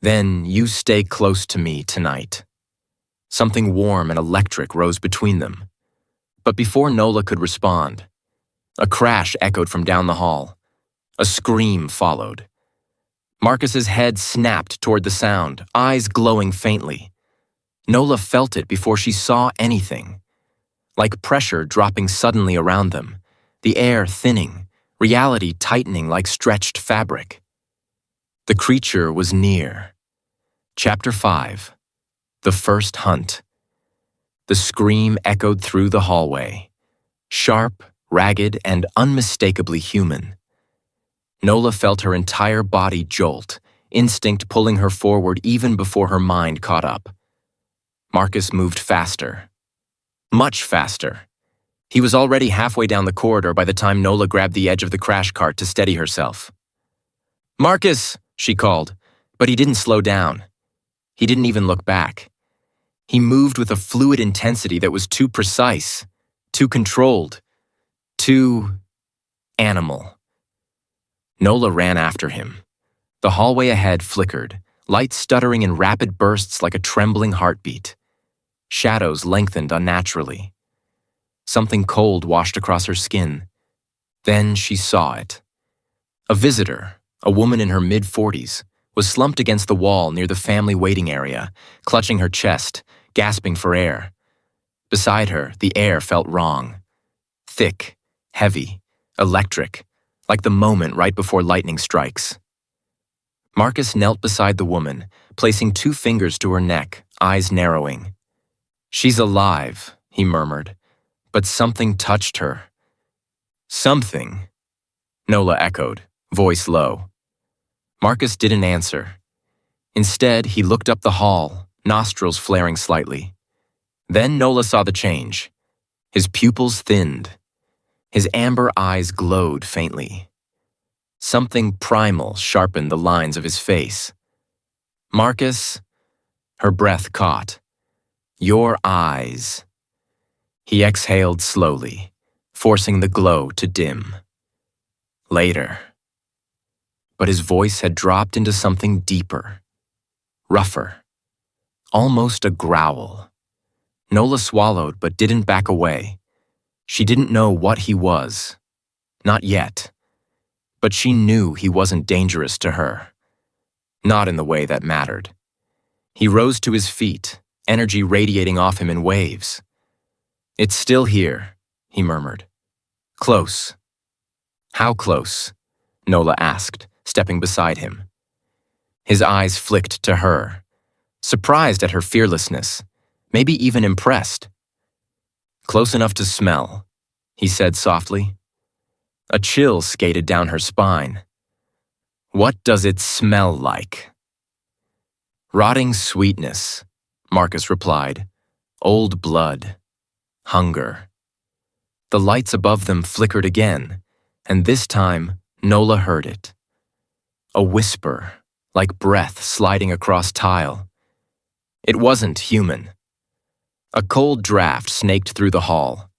"Then you stay close to me tonight." Something warm and electric rose between them. But before Nola could respond, a crash echoed from down the hall. A scream followed. Marcus's head snapped toward the sound, eyes glowing faintly. Nola felt it before she saw anything. Like pressure dropping suddenly around them, the air thinning, reality tightening like stretched fabric. The creature was near. Chapter 5. The First Hunt. The scream echoed through the hallway. Sharp, ragged, and unmistakably human. Nola felt her entire body jolt, instinct pulling her forward even before her mind caught up. Marcus moved faster. Much faster. He was already halfway down the corridor by the time Nola grabbed the edge of the crash cart to steady herself. "Marcus!" she called, but he didn't slow down. He didn't even look back. He moved with a fluid intensity that was too precise, too controlled, too animal. Nola ran after him. The hallway ahead flickered, light stuttering in rapid bursts like a trembling heartbeat. Shadows lengthened unnaturally. Something cold washed across her skin. Then she saw it. A visitor, a woman in her mid-40s, was slumped against the wall near the family waiting area, clutching her chest, gasping for air. Beside her, the air felt wrong. Thick, heavy, electric, like the moment right before lightning strikes. Marcus knelt beside the woman, placing 2 fingers to her neck, eyes narrowing. "She's alive," he murmured, but something touched her. "Something," Nola echoed, voice low. Marcus didn't answer. Instead, he looked up the hall, nostrils flaring slightly. Then Nola saw the change. His pupils thinned. His amber eyes glowed faintly. Something primal sharpened the lines of his face. "Marcus," her breath caught. "Your eyes." He exhaled slowly, forcing the glow to dim. "Later." But his voice had dropped into something deeper, rougher, almost a growl. Nola swallowed but didn't back away. She didn't know what he was. Not yet. But she knew he wasn't dangerous to her. Not in the way that mattered. He rose to his feet, energy radiating off him in waves. "It's still here," he murmured. "Close." "How close?" Nola asked, stepping beside him. His eyes flicked to her, surprised at her fearlessness, maybe even impressed. "Close enough to smell," he said softly. A chill skated down her spine. "What does it smell like?" "Rotting sweetness," Marcus replied. "Old blood. Hunger." The lights above them flickered again, and this time Nola heard it. A whisper, like breath sliding across tile. It wasn't human. A cold draft snaked through the hall.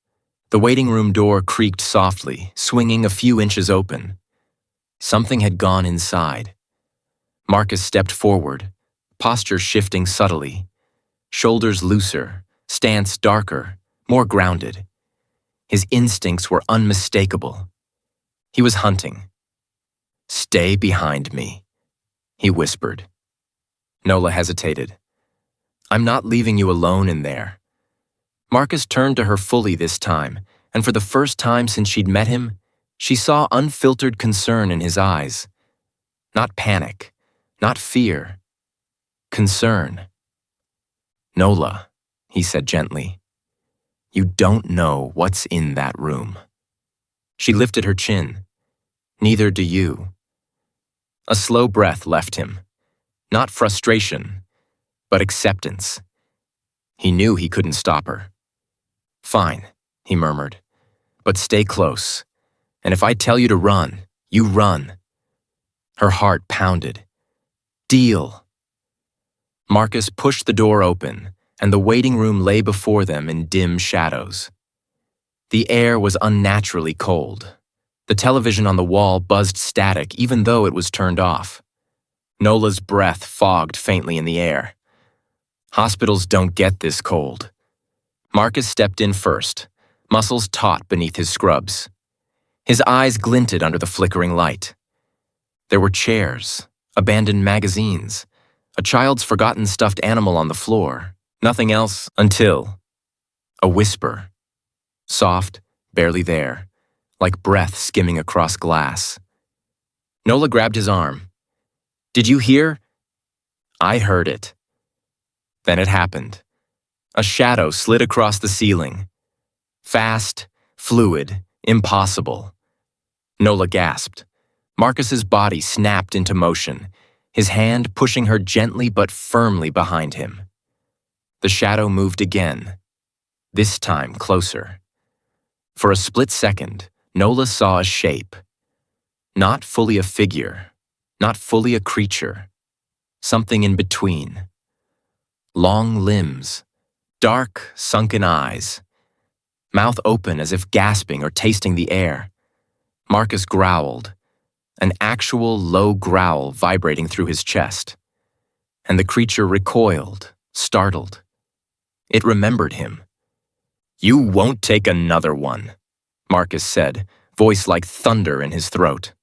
The waiting room door creaked softly, swinging a few inches open. Something had gone inside. Marcus stepped forward, posture shifting subtly. Shoulders looser, stance darker, more grounded. His instincts were unmistakable. He was hunting. "Stay behind me," he whispered. Nola hesitated. "I'm not leaving you alone in there." Marcus turned to her fully this time, and for the first time since she'd met him, she saw unfiltered concern in his eyes. Not panic, not fear. Concern. "Nola," he said gently, "you don't know what's in that room." She lifted her chin. "Neither do you." A slow breath left him. Not frustration, but acceptance. He knew he couldn't stop her. "Fine," he murmured, "but stay close. And if I tell you to run, you run." Her heart pounded. "Deal." Marcus pushed the door open, and the waiting room lay before them in dim shadows. The air was unnaturally cold. The television on the wall buzzed static even though it was turned off. Nola's breath fogged faintly in the air. Hospitals don't get this cold. Marcus stepped in first, muscles taut beneath his scrubs. His eyes glinted under the flickering light. There were chairs, abandoned magazines, a child's forgotten stuffed animal on the floor, nothing else until a whisper. Soft, barely there, like breath skimming across glass. Nola grabbed his arm. "Did you hear?" "I heard it." Then it happened. A shadow slid across the ceiling. Fast, fluid, impossible. Nola gasped. Marcus's body snapped into motion, his hand pushing her gently but firmly behind him. The shadow moved again, this time closer. For a split second, Nola saw a shape. Not fully a figure, not fully a creature. Something in between. Long limbs, dark, sunken eyes, mouth open as if gasping or tasting the air. Marcus growled, an actual low growl vibrating through his chest. And the creature recoiled, startled. It remembered him. "You won't take another one," Marcus said, voice like thunder in his throat.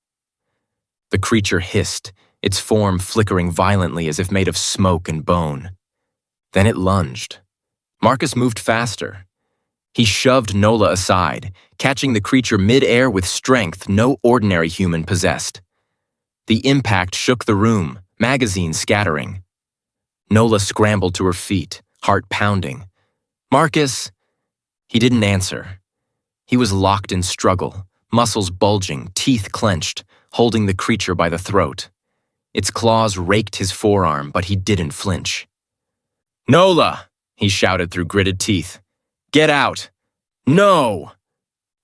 The creature hissed, its form flickering violently as if made of smoke and bone. Then it lunged. Marcus moved faster. He shoved Nola aside, catching the creature mid-air with strength no ordinary human possessed. The impact shook the room, magazines scattering. Nola scrambled to her feet, heart pounding. "Marcus!" He didn't answer. He was locked in struggle, muscles bulging, teeth clenched, holding the creature by the throat. Its claws raked his forearm, but he didn't flinch. "Nola!" he shouted through gritted teeth. "Get out! No!"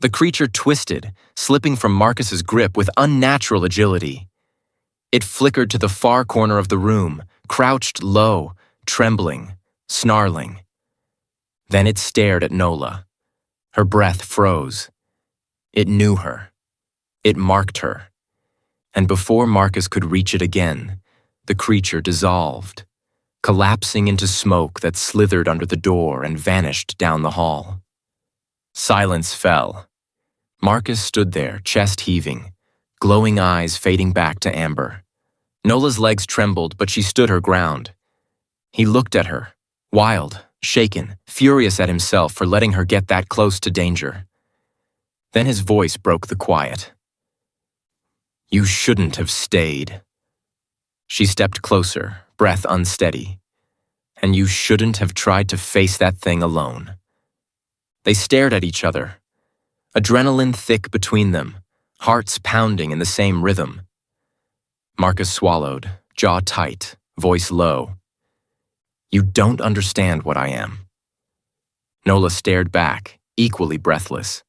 The creature twisted, slipping from Marcus's grip with unnatural agility. It flickered to the far corner of the room, crouched low, trembling, snarling. Then it stared at Nola. Her breath froze. It knew her. It marked her. And before Marcus could reach it again, the creature dissolved, collapsing into smoke that slithered under the door and vanished down the hall. Silence fell. Marcus stood there, chest heaving, glowing eyes fading back to amber. Nola's legs trembled, but she stood her ground. He looked at her, wild, shaken, furious at himself for letting her get that close to danger. Then his voice broke the quiet. "You shouldn't have stayed." She stepped closer, breath unsteady. "And you shouldn't have tried to face that thing alone." They stared at each other, adrenaline thick between them, hearts pounding in the same rhythm. Marcus swallowed, jaw tight, voice low. "You don't understand what I am." Nola stared back, equally breathless.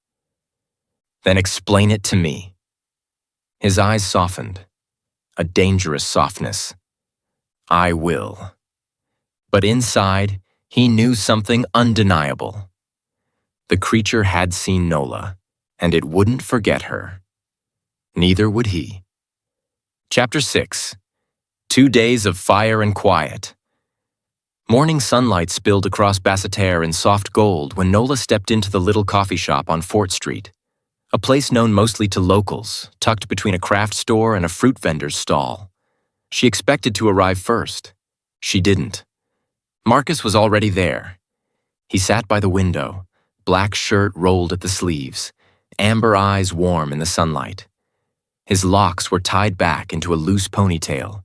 "Then explain it to me." His eyes softened, a dangerous softness. "I will." But inside, he knew something undeniable. The creature had seen Nola, and it wouldn't forget her. Neither would he. Chapter 6. 2 days of fire and quiet. Morning sunlight spilled across Basseterre in soft gold when Nola stepped into the little coffee shop on Fort Street, a place known mostly to locals, tucked between a craft store and a fruit vendor's stall. She expected to arrive first. She didn't. Marcus was already there. He sat by the window, black shirt rolled at the sleeves, amber eyes warm in the sunlight. His locks were tied back into a loose ponytail,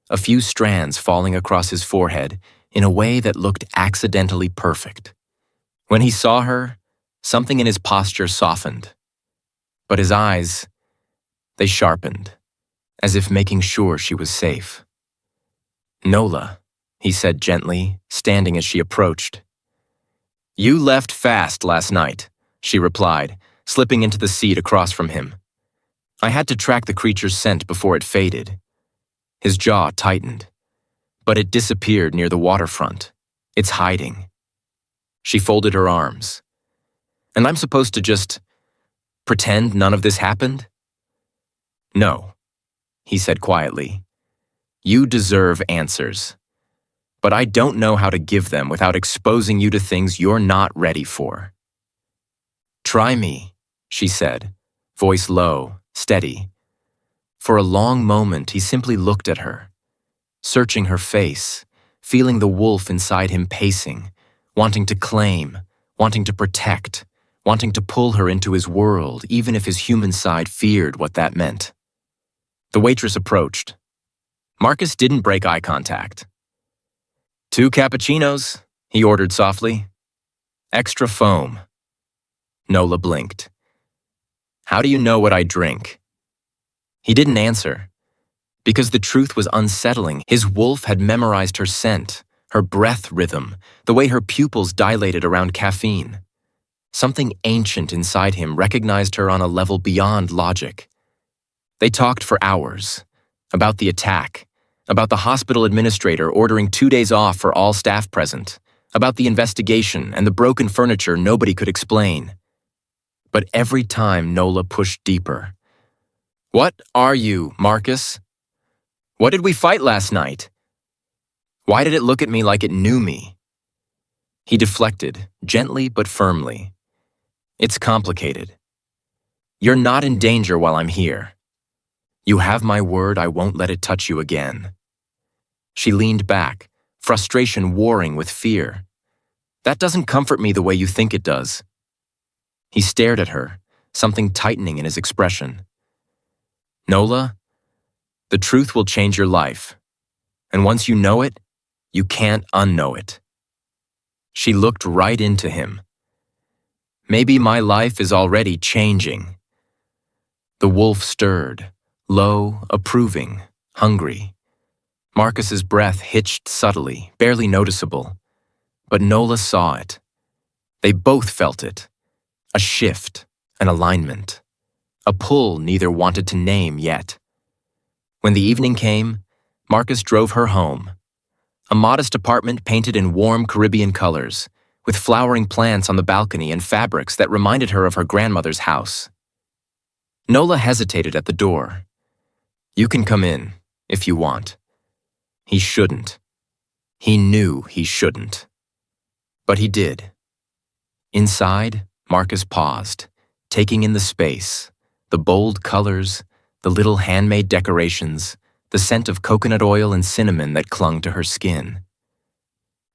a few strands falling across his forehead in a way that looked accidentally perfect. When he saw her, something in his posture softened. But his eyes, they sharpened, as if making sure she was safe. "Nola," he said gently, standing as she approached. "You left fast last night," she replied, slipping into the seat across from him. "I had to track the creature's scent before it faded." His jaw tightened. "But it disappeared near the waterfront. It's hiding." She folded her arms. "And I'm supposed to just pretend none of this happened?" "No," he said quietly. "You deserve answers. But I don't know how to give them without exposing you to things you're not ready for." "Try me," she said, voice low, steady. For a long moment, he simply looked at her, searching her face, feeling the wolf inside him pacing, wanting to claim, wanting to protect, wanting to pull her into his world, even if his human side feared what that meant. The waitress approached. Marcus didn't break eye contact. "2 cappuccinos," he ordered softly. Extra foam. Nola blinked. How do you know what I drink? He didn't answer. Because the truth was unsettling, his wolf had memorized her scent, her breath rhythm, the way her pupils dilated around caffeine. Something ancient inside him recognized her on a level beyond logic. They talked for hours. About the attack, about the hospital administrator ordering 2 days off for all staff present, about the investigation and the broken furniture nobody could explain. But every time Nola pushed deeper. What are you, Marcus? What did we fight last night? Why did it look at me like it knew me? He deflected, gently but firmly. It's complicated. You're not in danger while I'm here. You have my word I won't let it touch you again. She leaned back, frustration warring with fear. That doesn't comfort me the way you think it does. He stared at her, something tightening in his expression. Nola, the truth will change your life. And once you know it, you can't unknow it. She looked right into him. Maybe my life is already changing. The wolf stirred, low, approving, hungry. Marcus's breath hitched subtly, barely noticeable. But Nola saw it. They both felt it. A shift, an alignment. A pull neither wanted to name yet. When the evening came, Marcus drove her home. A modest apartment painted in warm Caribbean colors, with flowering plants on the balcony and fabrics that reminded her of her grandmother's house. Nola hesitated at the door. You can come in, if you want. He shouldn't. He knew he shouldn't. But he did. Inside, Marcus paused, taking in the space, the bold colors, the little handmade decorations, the scent of coconut oil and cinnamon that clung to her skin.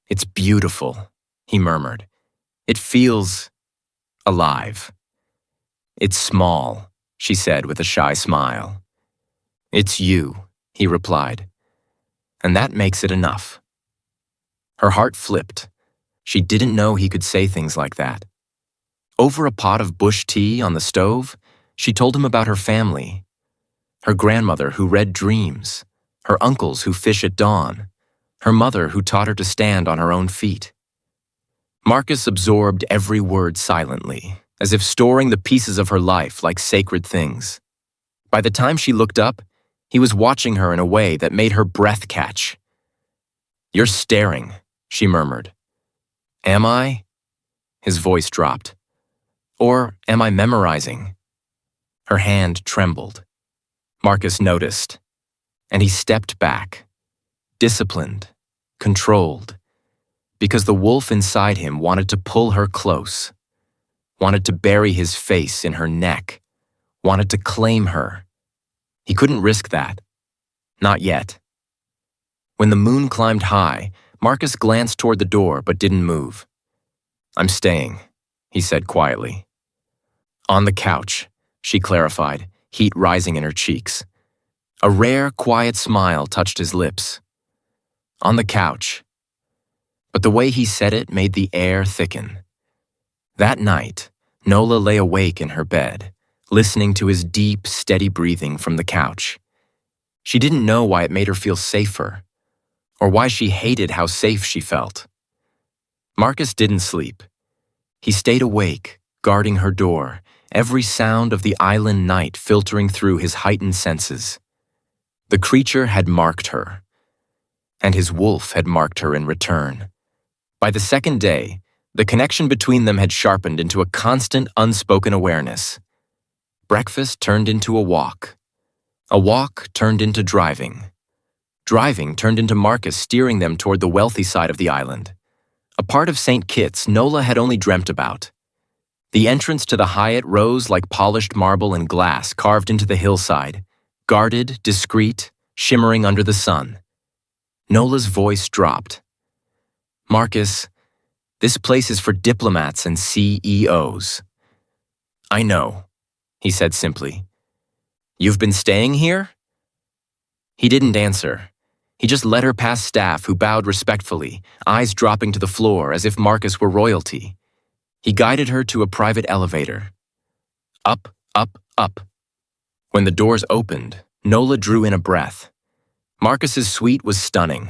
It's beautiful, he murmured. It feels alive. It's small, she said with a shy smile. It's you, he replied. And that makes it enough. Her heart flipped. She didn't know he could say things like that. Over a pot of bush tea on the stove, she told him about her family. Her grandmother who read dreams, her uncles who fish at dawn, her mother who taught her to stand on her own feet. Marcus absorbed every word silently, as if storing the pieces of her life like sacred things. By the time she looked up, he was watching her in a way that made her breath catch. You're staring, she murmured. Am I? His voice dropped. Or am I memorizing? Her hand trembled. Marcus noticed, and he stepped back, disciplined, controlled, because the wolf inside him wanted to pull her close, wanted to bury his face in her neck, wanted to claim her. He couldn't risk that. Not yet. When the moon climbed high, Marcus glanced toward the door but didn't move. I'm staying, he said quietly. On the couch, she clarified, heat rising in her cheeks. A rare, quiet smile touched his lips. On the couch. But the way he said it made the air thicken. That night, Nola lay awake in her bed, listening to his deep, steady breathing from the couch. She didn't know why it made her feel safer, or why she hated how safe she felt. Marcus didn't sleep. He stayed awake, guarding her door, every sound of the island night filtering through his heightened senses. The creature had marked her, and his wolf had marked her in return. By the second day, the connection between them had sharpened into a constant, unspoken awareness. Breakfast turned into a walk turned into driving. Driving turned into Marcus steering them toward the wealthy side of the island, a part of St. Kitts Nola had only dreamt about. The entrance to the Hyatt rose like polished marble and glass carved into the hillside, guarded, discreet, shimmering under the sun. Nola's voice dropped. Marcus, this place is for diplomats and CEOs. I know, he said simply. You've been staying here? He didn't answer. He just led her past staff who bowed respectfully, eyes dropping to the floor as if Marcus were royalty. He guided her to a private elevator. Up, up, up. When the doors opened, Nola drew in a breath. Marcus's suite was stunning.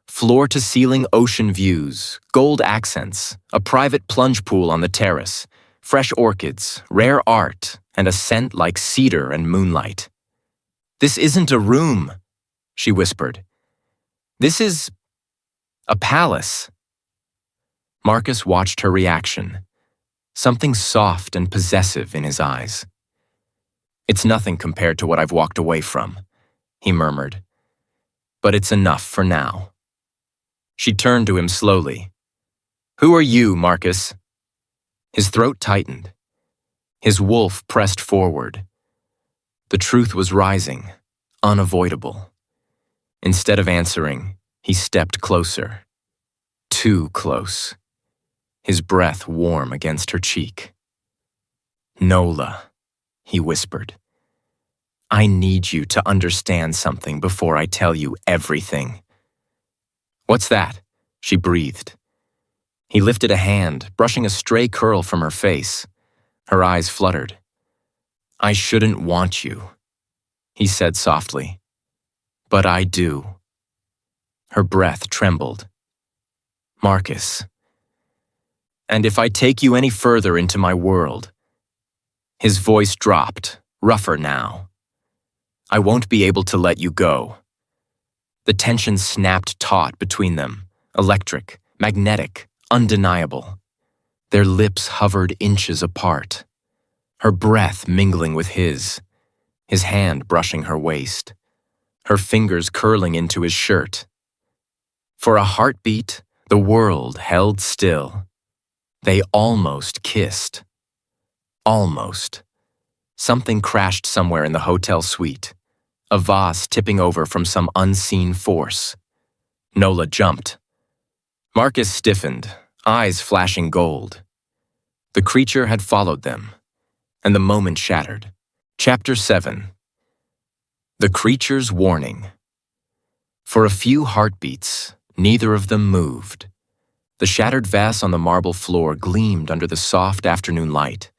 Floor-to-ceiling ocean views, gold accents, a private plunge pool on the terrace, fresh orchids, rare art, and a scent like cedar and moonlight. "This isn't a room," she whispered. "This is a palace." Marcus watched her reaction, something soft and possessive in his eyes. "It's nothing compared to what I've walked away from," he murmured. "But it's enough for now." She turned to him slowly. "Who are you, Marcus?" His throat tightened. His wolf pressed forward. The truth was rising, unavoidable. Instead of answering, he stepped closer. Too close. His breath warm against her cheek. "Nola," he whispered. "I need you to understand something before I tell you everything." "What's that?" she breathed. He lifted a hand, brushing a stray curl from her face. Her eyes fluttered. "I shouldn't want you," he said softly. "But I do." Her breath trembled. "Marcus. And if I take you any further into my world," his voice dropped, rougher now, "I won't be able to let you go." The tension snapped taut between them, electric, magnetic, undeniable. Their lips hovered inches apart, her breath mingling with his hand brushing her waist, her fingers curling into his shirt. For a heartbeat, the world held still. They almost kissed. Almost. Something crashed somewhere in the hotel suite. A vase tipping over from some unseen force. Nola jumped. Marcus stiffened, eyes flashing gold. The creature had followed them, and the moment shattered. Chapter 7. The Creature's Warning. For a few heartbeats, neither of them moved. The shattered vase on the marble floor gleamed under the soft afternoon light,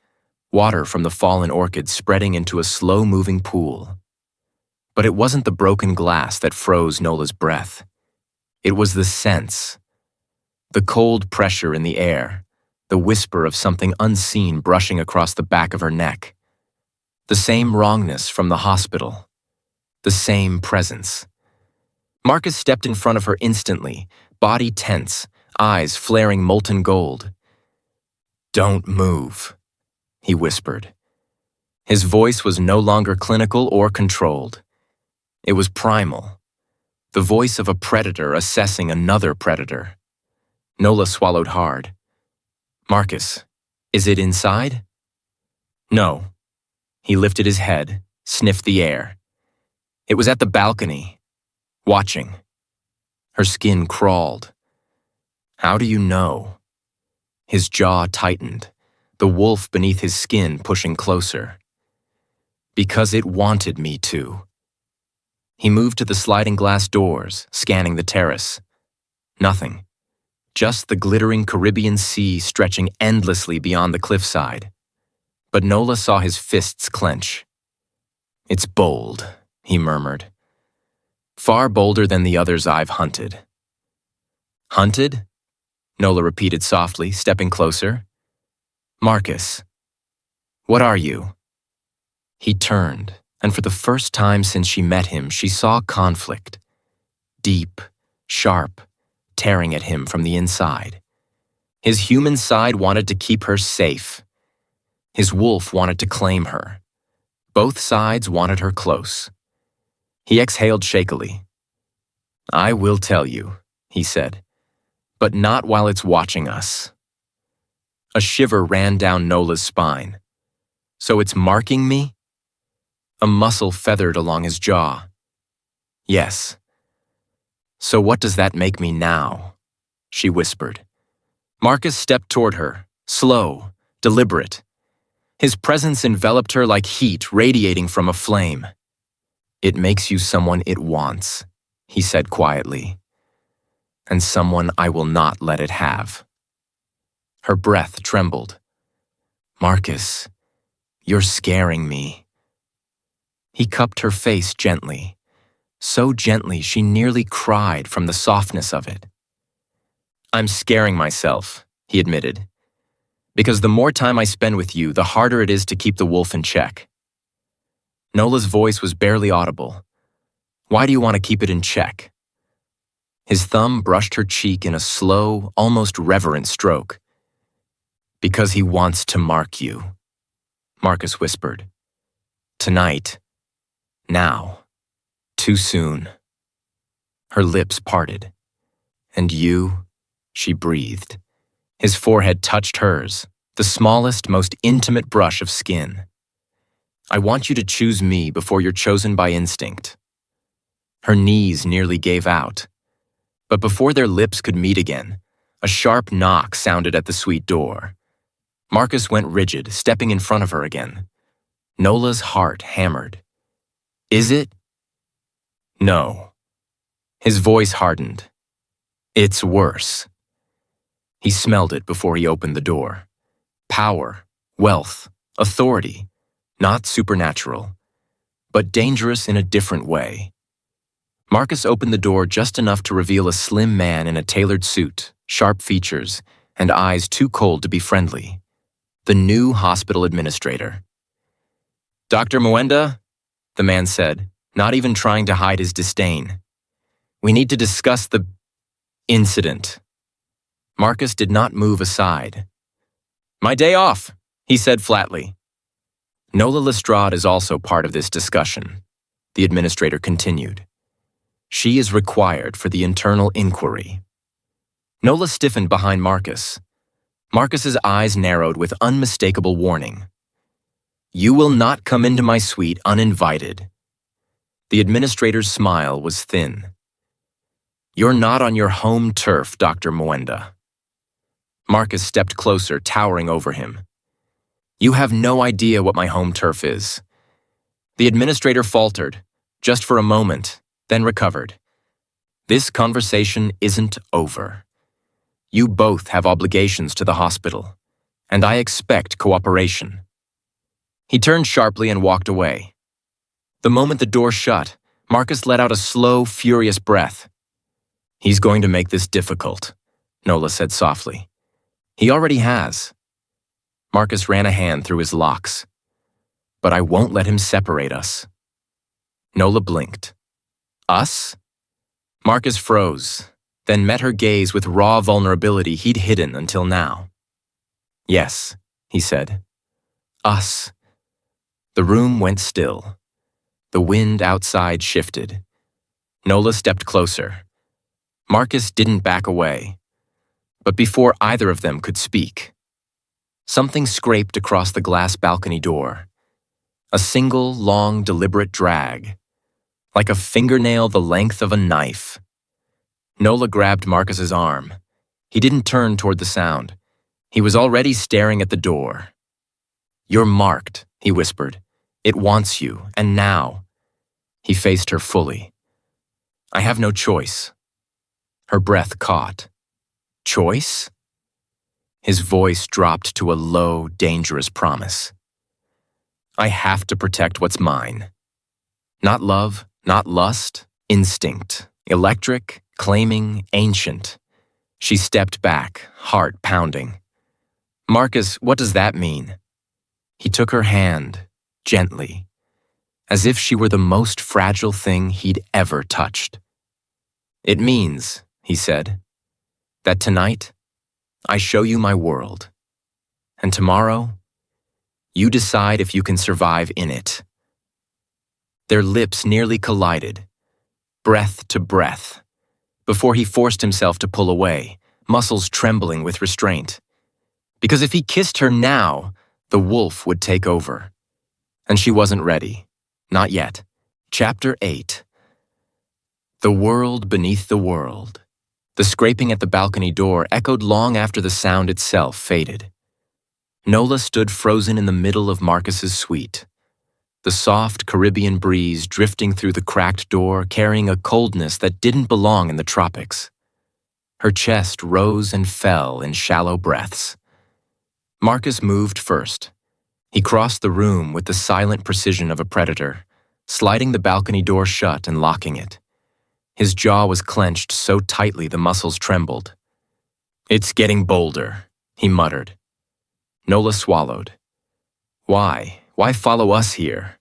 water from the fallen orchid spreading into a slow-moving pool. But it wasn't the broken glass that froze Nola's breath. It was the sense. The cold pressure in the air, the whisper of something unseen brushing across the back of her neck. The same wrongness from the hospital. The same presence. Marcus stepped in front of her instantly, body tense, eyes flaring molten gold. "Don't move," he whispered. His voice was no longer clinical or controlled. It was primal, the voice of a predator assessing another predator. Nola swallowed hard. "Marcus, is it inside?" "No." He lifted his head, sniffed the air. It was at the balcony, watching. Her skin crawled. "How do you know?" His jaw tightened, the wolf beneath his skin pushing closer. "Because it wanted me to." He moved to the sliding glass doors, scanning the terrace. Nothing. Just the glittering Caribbean Sea stretching endlessly beyond the cliffside. But Nola saw his fists clench. "It's bold," he murmured. "Far bolder than the others I've hunted." "Hunted?" Nola repeated softly, stepping closer. "Marcus, what are you?" He turned, and for the first time since she met him, she saw conflict. Deep, sharp, tearing at him from the inside. His human side wanted to keep her safe. His wolf wanted to claim her. Both sides wanted her close. He exhaled shakily. "I will tell you," he said, "but not while it's watching us." A shiver ran down Nola's spine. "So it's marking me?" A muscle feathered along his jaw. "Yes." "So what does that make me now?" she whispered. Marcus stepped toward her, slow, deliberate. His presence enveloped her like heat radiating from a flame. "It makes you someone it wants," he said quietly, and someone I will not let it have. Her breath trembled. Marcus, you're scaring me. He cupped her face gently, so gently she nearly cried from the softness of it. I'm scaring myself, he admitted, because the more time I spend with you, the harder it is to keep the wolf in check. Nola's voice was barely audible. Why do you want to keep it in check? His thumb brushed her cheek in a slow, almost reverent stroke. Because he wants to mark you, Marcus whispered. Tonight. Now. Too soon. Her lips parted. And you, she breathed. His forehead touched hers, the smallest, most intimate brush of skin. I want you to choose me before you're chosen by instinct. Her knees nearly gave out. But before their lips could meet again, a sharp knock sounded at the suite door. Marcus went rigid, stepping in front of her again. Nola's heart hammered. Is it? No. His voice hardened. It's worse. He smelled it before he opened the door. Power, wealth, authority, not supernatural, but dangerous in a different way. Marcus opened the door just enough to reveal a slim man in a tailored suit, sharp features, and eyes too cold to be friendly. The new hospital administrator. Dr. Mwenda, the man said, not even trying to hide his disdain. We need to discuss the incident. Marcus did not move aside. My day off, he said flatly. Nola Lestrade is also part of this discussion, the administrator continued. She is required for the internal inquiry. Nola stiffened behind Marcus. Marcus's eyes narrowed with unmistakable warning. You will not come into my suite uninvited. The administrator's smile was thin. You're not on your home turf, Dr. Mwenda. Marcus stepped closer, towering over him. You have no idea what my home turf is. The administrator faltered, just for a moment, then recovered. This conversation isn't over. You both have obligations to the hospital, and I expect cooperation. He turned sharply and walked away. The moment the door shut, Marcus let out a slow, furious breath. He's going to make this difficult, Nola said softly. He already has. Marcus ran a hand through his locks. But I won't let him separate us. Nola blinked. Us? Marcus froze, then met her gaze with raw vulnerability he'd hidden until now. Yes, he said. Us. The room went still. The wind outside shifted. Nola stepped closer. Marcus didn't back away. But before either of them could speak, something scraped across the glass balcony door. A single, long, deliberate drag, like a fingernail the length of a knife. Nola grabbed Marcus's arm. He didn't turn toward the sound. He was already staring at the door. You're marked, he whispered. It wants you, and now. He faced her fully. I have no choice. Her breath caught. Choice? His voice dropped to a low, dangerous promise. I have to protect what's mine. Not love, not lust, instinct, electric, claiming, ancient. She stepped back, heart pounding. Marcus, what does that mean? He took her hand, gently, as if she were the most fragile thing he'd ever touched. It means, he said, that tonight, I show you my world, and tomorrow, you decide if you can survive in it. Their lips nearly collided, breath to breath, before he forced himself to pull away, muscles trembling with restraint. Because if he kissed her now, the wolf would take over. And she wasn't ready. Not yet. Chapter 8. The world beneath the world. The scraping at the balcony door echoed long after the sound itself faded. Nola stood frozen in the middle of Marcus's suite. the soft Caribbean breeze drifting through the cracked door carrying a coldness that didn't belong in the tropics. Her chest rose and fell in shallow breaths. Marcus moved first. He crossed the room with the silent precision of a predator, sliding the balcony door shut and locking it. His jaw was clenched so tightly the muscles trembled. "It's getting bolder," he muttered. Nola swallowed. Why? Why follow us here?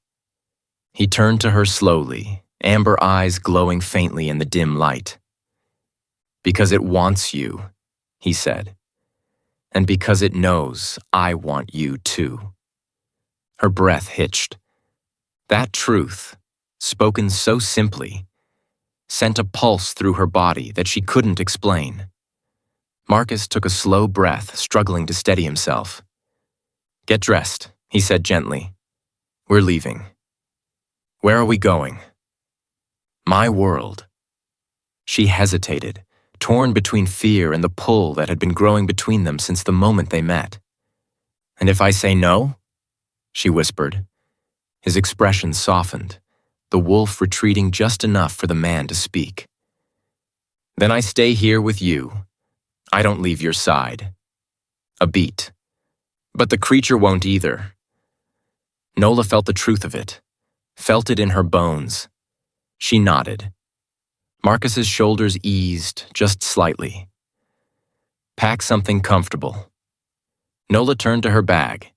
He turned to her slowly, amber eyes glowing faintly in the dim light. "Because it wants you," he said. "And because it knows I want you too." Her breath hitched. That truth, spoken so simply, sent a pulse through her body that she couldn't explain. Marcus took a slow breath, struggling to steady himself. "Get dressed," he said gently. "We're leaving." "Where are we going?" "My world." She hesitated, torn between fear and the pull that had been growing between them since the moment they met. "And if I say no?" she whispered. His expression softened, the wolf retreating just enough for the man to speak. "Then I stay here with you. I don't leave your side." A beat. "But the creature won't either." Nola felt the truth of it, felt it in her bones. She nodded. Marcus's shoulders eased just slightly. "Pack something comfortable." Nola turned to her bag.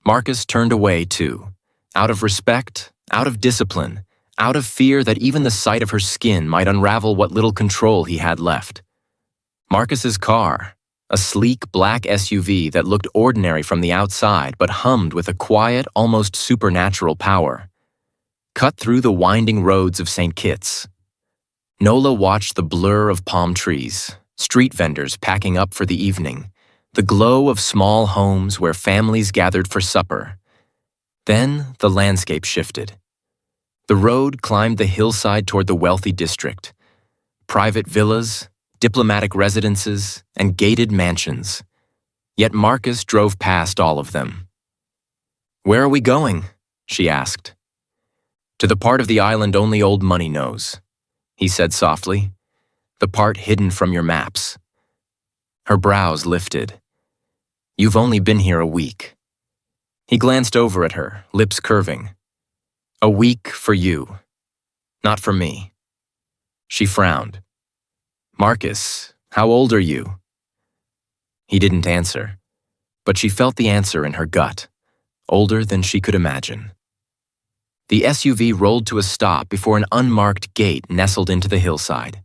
Marcus turned away too, out of respect, out of discipline, out of fear that even the sight of her skin might unravel what little control he had left. Marcus's car, a sleek black SUV that looked ordinary from the outside but hummed with a quiet, almost supernatural power, cut through the winding roads of St. Kitts. Nola watched the blur of palm trees, street vendors packing up for the evening, the glow of small homes where families gathered for supper. Then the landscape shifted. The road climbed the hillside toward the wealthy district. Private villas, diplomatic residences, and gated mansions. Yet Marcus drove past all of them. "Where are we going?" she asked. "To the part of the island only old money knows," he said softly. "The part hidden from your maps." Her brows lifted. "You've only been here a week." He glanced over at her, lips curving. "A week for you, not for me." She frowned. "Marcus, how old are you?" He didn't answer, but she felt the answer in her gut, older than she could imagine. The SUV rolled to a stop before an unmarked gate nestled into the hillside.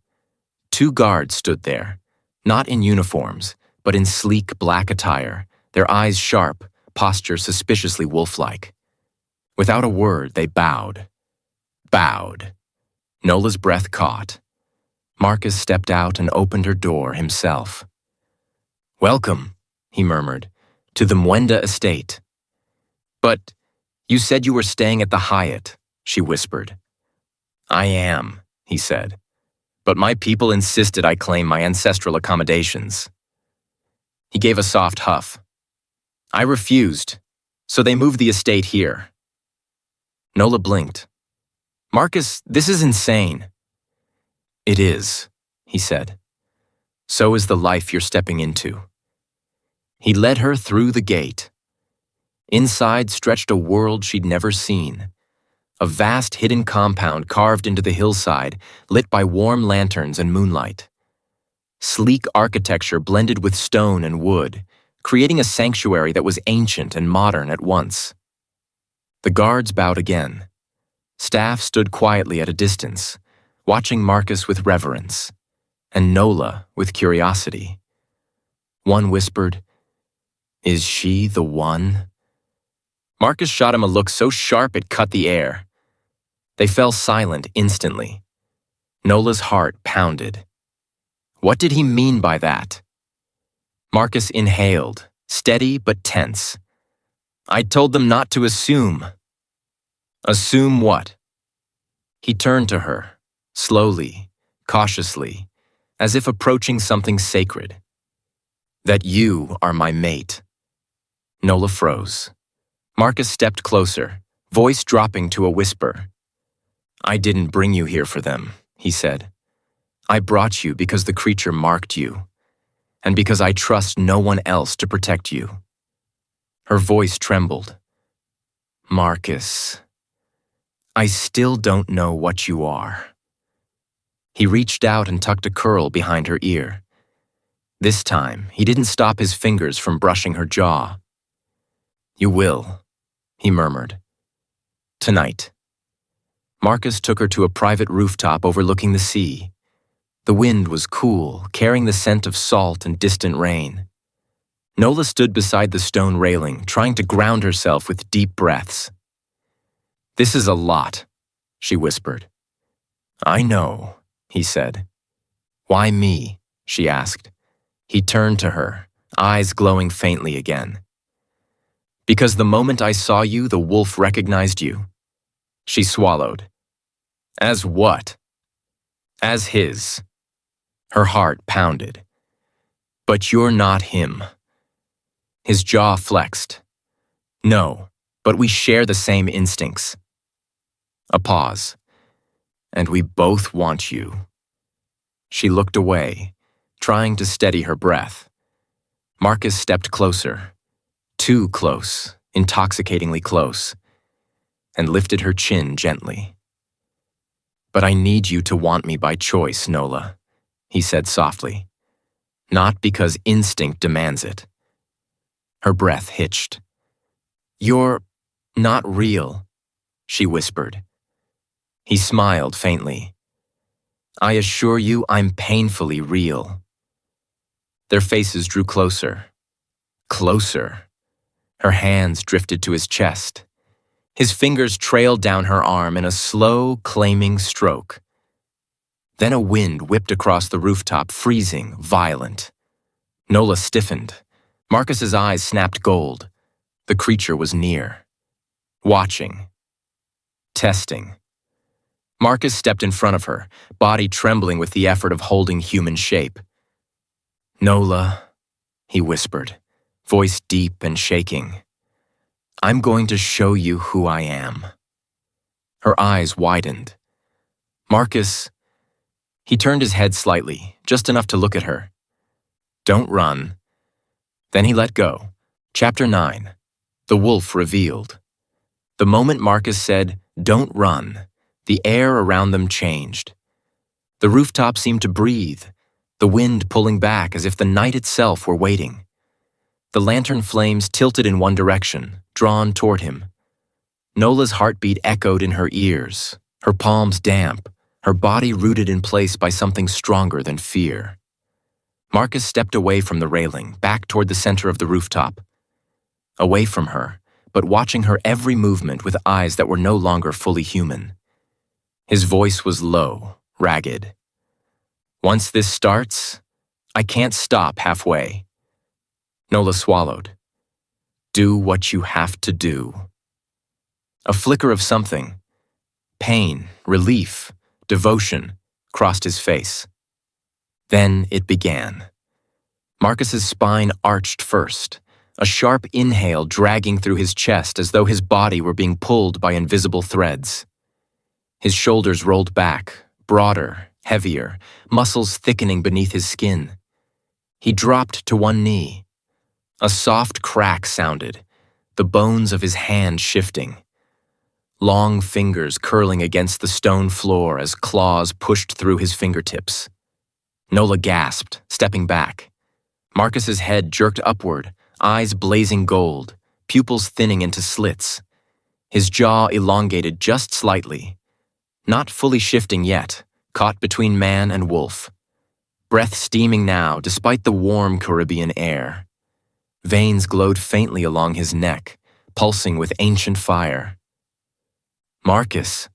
2 guards stood there, not in uniforms, but in sleek black attire, their eyes sharp, posture suspiciously wolf-like. Without a word, they bowed. Bowed. Nola's breath caught. Marcus stepped out and opened her door himself. "Welcome," he murmured, "to the Mwenda estate." "But you said you were staying at the Hyatt," she whispered. "I am," he said, "but my people insisted I claim my ancestral accommodations." He gave a soft huff. "I refused, so they moved the estate here." Nola blinked. "Marcus, this is insane." "It is," he said. "So is the life you're stepping into." He led her through the gate. Inside stretched a world she'd never seen. A vast hidden compound carved into the hillside, lit by warm lanterns and moonlight. Sleek architecture blended with stone and wood, creating a sanctuary that was ancient and modern at once. The guards bowed again. Staff stood quietly at a distance, watching Marcus with reverence, and Nola with curiosity. One whispered, "Is she the one?" Marcus shot him a look so sharp it cut the air. They fell silent instantly. Nola's heart pounded. What did he mean by that? Marcus inhaled, steady but tense. "I told them not to assume." "Assume what?" He turned to her, slowly, cautiously, as if approaching something sacred. "That you are my mate." Nola froze. Marcus stepped closer, voice dropping to a whisper. "I didn't bring you here for them," he said. "I brought you because the creature marked you, and because I trust no one else to protect you." Her voice trembled. "Marcus, I still don't know what you are." He reached out and tucked a curl behind her ear. This time, he didn't stop his fingers from brushing her jaw. "You will," he murmured. "Tonight." Marcus took her to a private rooftop overlooking the sea. The wind was cool, carrying the scent of salt and distant rain. Nola stood beside the stone railing, trying to ground herself with deep breaths. "This is a lot," she whispered. "I know," he said. "Why me?" she asked. He turned to her, eyes glowing faintly again. "Because the moment I saw you, the wolf recognized you." She swallowed. "As what?" "As his." Her heart pounded. "But you're not him." His jaw flexed. "No, but we share the same instincts." A pause. "And we both want you." She looked away, trying to steady her breath. Marcus stepped closer. Too close, intoxicatingly close, and lifted her chin gently. "But I need you to want me by choice, Nola," he said softly. "Not because instinct demands it." Her breath hitched. "You're not real," she whispered. He smiled faintly. "I assure you I'm painfully real." Their faces drew closer. Closer. Her hands drifted to his chest. His fingers trailed down her arm in a slow, claiming stroke. Then a wind whipped across the rooftop, freezing, violent. Nola stiffened. Marcus's eyes snapped gold. The creature was near. Watching. Testing. Marcus stepped in front of her, body trembling with the effort of holding human shape. "Nola," he whispered, voice deep and shaking. "I'm going to show you who I am." Her eyes widened. "Marcus," he turned his head slightly, just enough to look at her. "Don't run." Then he let go. Chapter 9. The Wolf Revealed. The moment Marcus said, "Don't run," the air around them changed. The rooftop seemed to breathe, the wind pulling back as if the night itself were waiting. The lantern flames tilted in one direction, drawn toward him. Nola's heartbeat echoed in her ears, her palms damp, her body rooted in place by something stronger than fear. Marcus stepped away from the railing, back toward the center of the rooftop. Away from her, but watching her every movement with eyes that were no longer fully human. His voice was low, ragged. "Once this starts, I can't stop halfway." Nola swallowed. "Do what you have to do." A flicker of something, pain, relief, devotion, crossed his face. Then it began. Marcus's spine arched first, a sharp inhale dragging through his chest as though his body were being pulled by invisible threads. His shoulders rolled back, broader, heavier, muscles thickening beneath his skin. He dropped to one knee. A soft crack sounded, the bones of his hand shifting. Long fingers curling against the stone floor as claws pushed through his fingertips. Nola gasped, stepping back. Marcus's head jerked upward, eyes blazing gold, pupils thinning into slits. His jaw elongated just slightly. Not fully shifting yet, caught between man and wolf. Breath steaming now, despite the warm Caribbean air. Veins glowed faintly along his neck, pulsing with ancient fire. "Marcus,"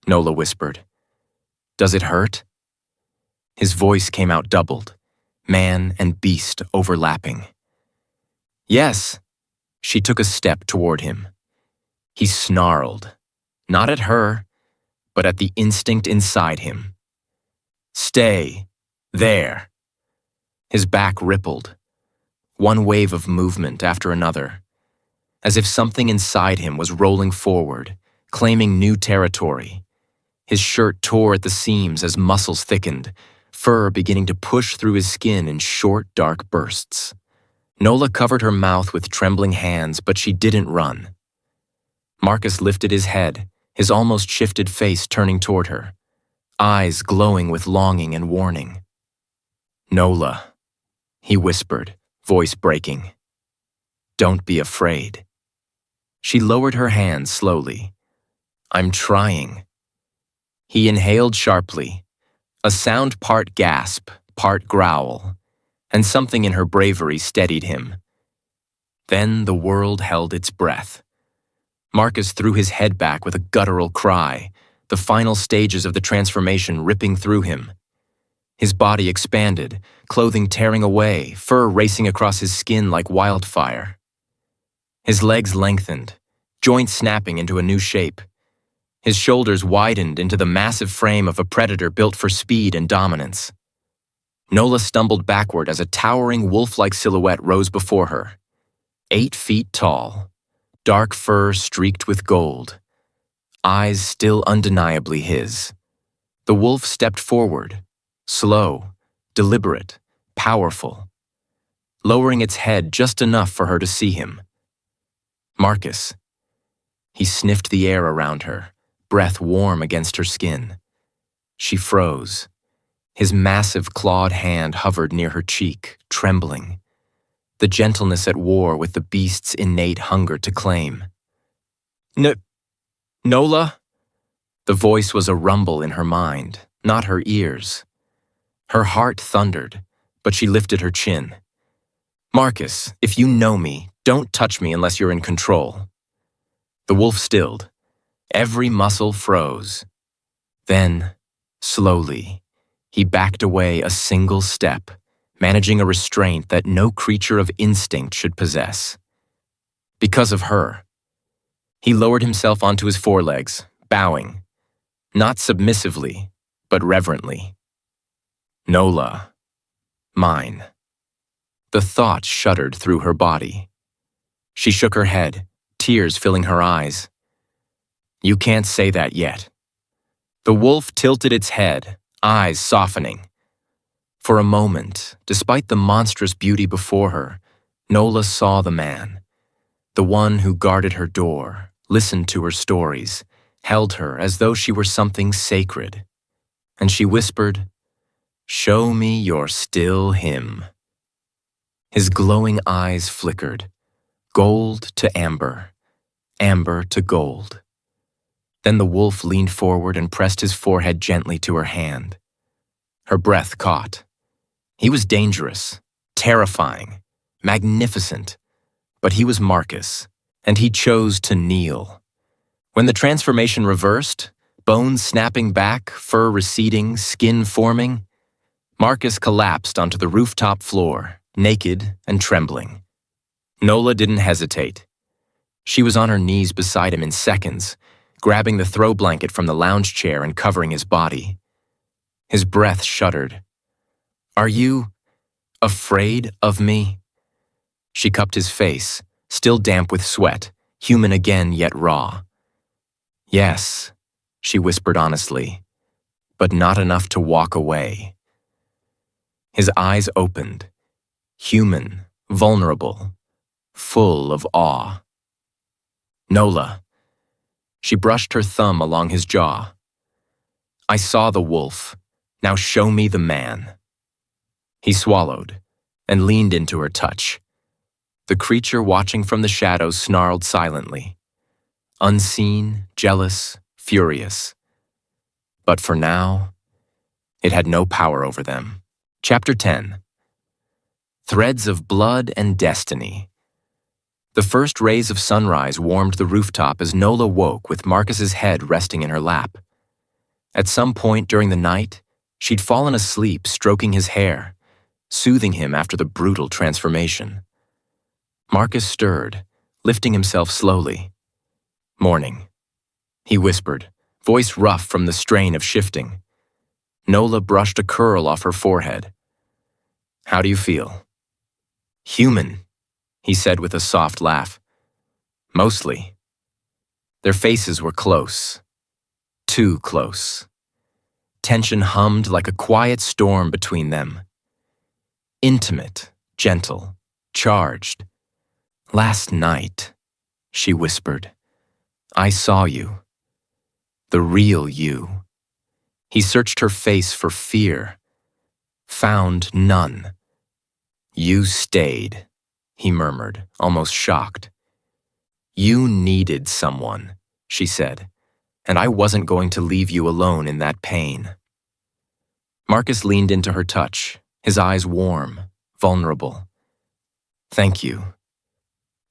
Nola whispered. "Does it hurt?" His voice came out doubled, man and beast overlapping. "Yes." She took a step toward him. He snarled, not at her, but at the instinct inside him. "Stay. There." His back rippled. One wave of movement after another. as if something inside him was rolling forward, claiming new territory. His shirt tore at the seams as muscles thickened, fur beginning to push through his skin in short, dark bursts. Nola covered her mouth with trembling hands, but she didn't run. Marcus lifted his head, his almost shifted face turning toward her, eyes glowing with longing and warning. "Nola," he whispered, voice breaking. "Don't be afraid." She lowered her hands slowly. "I'm trying." He inhaled sharply, a sound part gasp, part growl, and something in her bravery steadied him. Then the world held its breath. Marcus threw his head back with a guttural cry, the final stages of the transformation ripping through him. His body expanded, clothing tearing away, fur racing across his skin like wildfire. His legs lengthened, joints snapping into a new shape. His shoulders widened into the massive frame of a predator built for speed and dominance. Nola stumbled backward as a towering wolf-like silhouette rose before her. 8 feet tall, dark fur streaked with gold, eyes still undeniably his. The wolf stepped forward, slow, deliberate, powerful, lowering its head just enough for her to see him. Marcus. He sniffed the air around her, breath warm against her skin. She froze. His massive clawed hand hovered near her cheek, trembling, the gentleness at war with the beast's innate hunger to claim. Nola? The voice was a rumble in her mind, not her ears. Her heart thundered, but she lifted her chin. "Marcus, if you know me, don't touch me unless you're in control." The wolf stilled. Every muscle froze. Then, slowly, he backed away a single step, managing a restraint that no creature of instinct should possess. Because of her. He lowered himself onto his forelegs, bowing, not submissively, but reverently. "Nola. Mine." The thought shuddered through her body. She shook her head, tears filling her eyes. "You can't say that yet." The wolf tilted its head, eyes softening. For a moment, despite the monstrous beauty before her, Nola saw the man, the one who guarded her door, listened to her stories, held her as though she were something sacred. And she whispered, "Show me you're still him." His glowing eyes flickered, gold to amber, amber to gold. Then the wolf leaned forward and pressed his forehead gently to her hand. Her breath caught. He was dangerous, terrifying, magnificent, but he was Marcus, and he chose to kneel. When the transformation reversed, bones snapping back, fur receding, skin forming, Marcus collapsed onto the rooftop floor, naked and trembling. Nola didn't hesitate. She was on her knees beside him in seconds, grabbing the throw blanket from the lounge chair and covering his body. His breath shuddered. "Are you afraid of me?" She cupped his face, still damp with sweat, human again yet raw. "Yes," she whispered honestly, "but not enough to walk away." His eyes opened, human, vulnerable, full of awe. "Nola." She brushed her thumb along his jaw. "I saw the wolf. Now show me the man." He swallowed and leaned into her touch. The creature watching from the shadows snarled silently, unseen, jealous, furious. But for now, it had no power over them. Chapter 10. Threads of Blood and Destiny. The first rays of sunrise warmed the rooftop as Nola woke with Marcus's head resting in her lap. At some point during the night, she'd fallen asleep stroking his hair, soothing him after the brutal transformation. Marcus stirred, lifting himself slowly. "Morning," he whispered, voice rough from the strain of shifting. Nola brushed a curl off her forehead. "How do you feel?" "Human," he said with a soft laugh. Mostly. Their faces were close. Too close. Tension hummed like a quiet storm between them. Intimate, gentle, charged. "Last night," she whispered, "I saw you. The real you." He searched her face for fear. Found none. "You stayed," he murmured, almost shocked. "You needed someone," she said, "and I wasn't going to leave you alone in that pain." Marcus leaned into her touch, his eyes warm, vulnerable. "Thank you."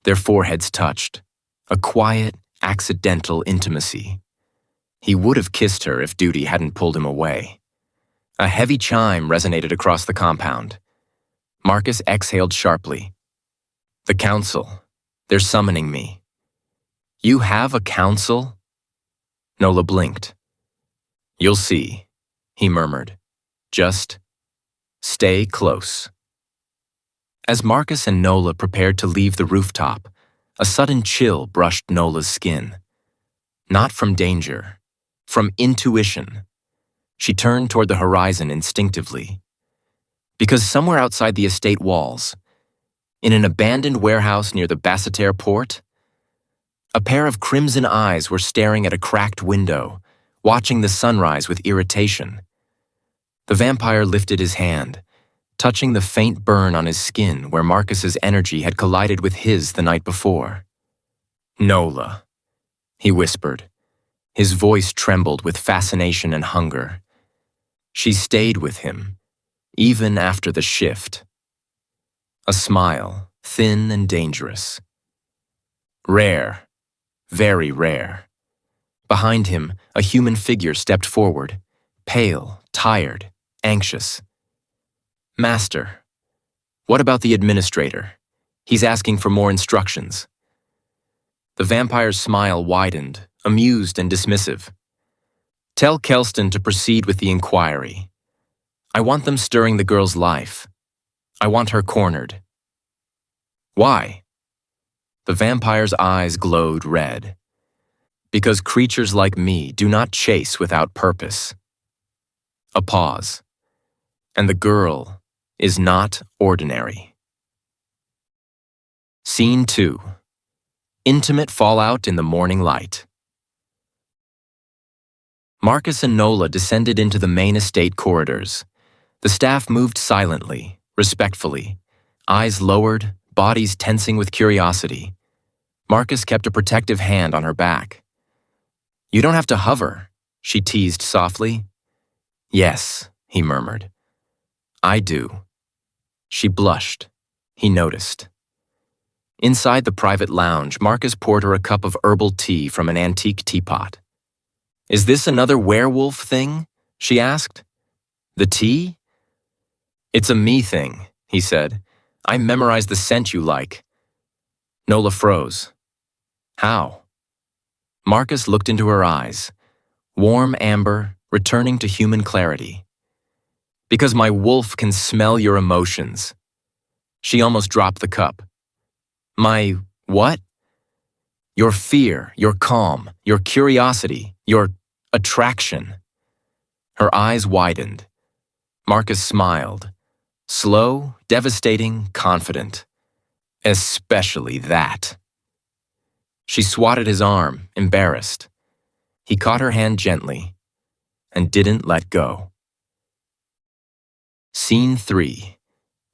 Their foreheads touched, a quiet, accidental intimacy. He would have kissed her if duty hadn't pulled him away. A heavy chime resonated across the compound. Marcus exhaled sharply. "The council. They're summoning me." "You have a council?" Nola blinked. "You'll see," he murmured. "Just stay close." As Marcus and Nola prepared to leave the rooftop, a sudden chill brushed Nola's skin. Not from danger, from intuition. She turned toward the horizon instinctively. Because somewhere outside the estate walls, in an abandoned warehouse near the Basseterre port, a pair of crimson eyes were staring at a cracked window, watching the sunrise with irritation. The vampire lifted his hand, touching the faint burn on his skin where Marcus's energy had collided with his the night before. "Nola," he whispered. His voice trembled with fascination and hunger. She stayed with him, even after the shift. A smile, thin and dangerous. Rare, very rare. Behind him, a human figure stepped forward, pale, tired, anxious. "Master, what about the administrator? He's asking for more instructions." The vampire's smile widened, amused and dismissive. "Tell Kelston to proceed with the inquiry. I want them stirring the girl's life. I want her cornered." "Why?" The vampire's eyes glowed red. "Because creatures like me do not chase without purpose." A pause. "And the girl is not ordinary." Scene 2. Intimate fallout in the morning light. Marcus and Nola descended into the main estate corridors. The staff moved silently, respectfully, eyes lowered, bodies tensing with curiosity. Marcus kept a protective hand on her back. "You don't have to hover," she teased softly. "Yes," he murmured. "I do." She blushed. He noticed. Inside the private lounge, Marcus poured her a cup of herbal tea from an antique teapot. "Is this another werewolf thing?" she asked. "The tea?" "It's a me thing," he said. "I memorized the scent you like." Nola froze. "How?" Marcus looked into her eyes, warm amber, returning to human clarity. "Because my wolf can smell your emotions." She almost dropped the cup. "My what?" "Your fear, your calm, your curiosity, your attraction." Her eyes widened. Marcus smiled. Slow, devastating, confident. "Especially that." She swatted his arm, embarrassed. He caught her hand gently and didn't let go. Scene 3.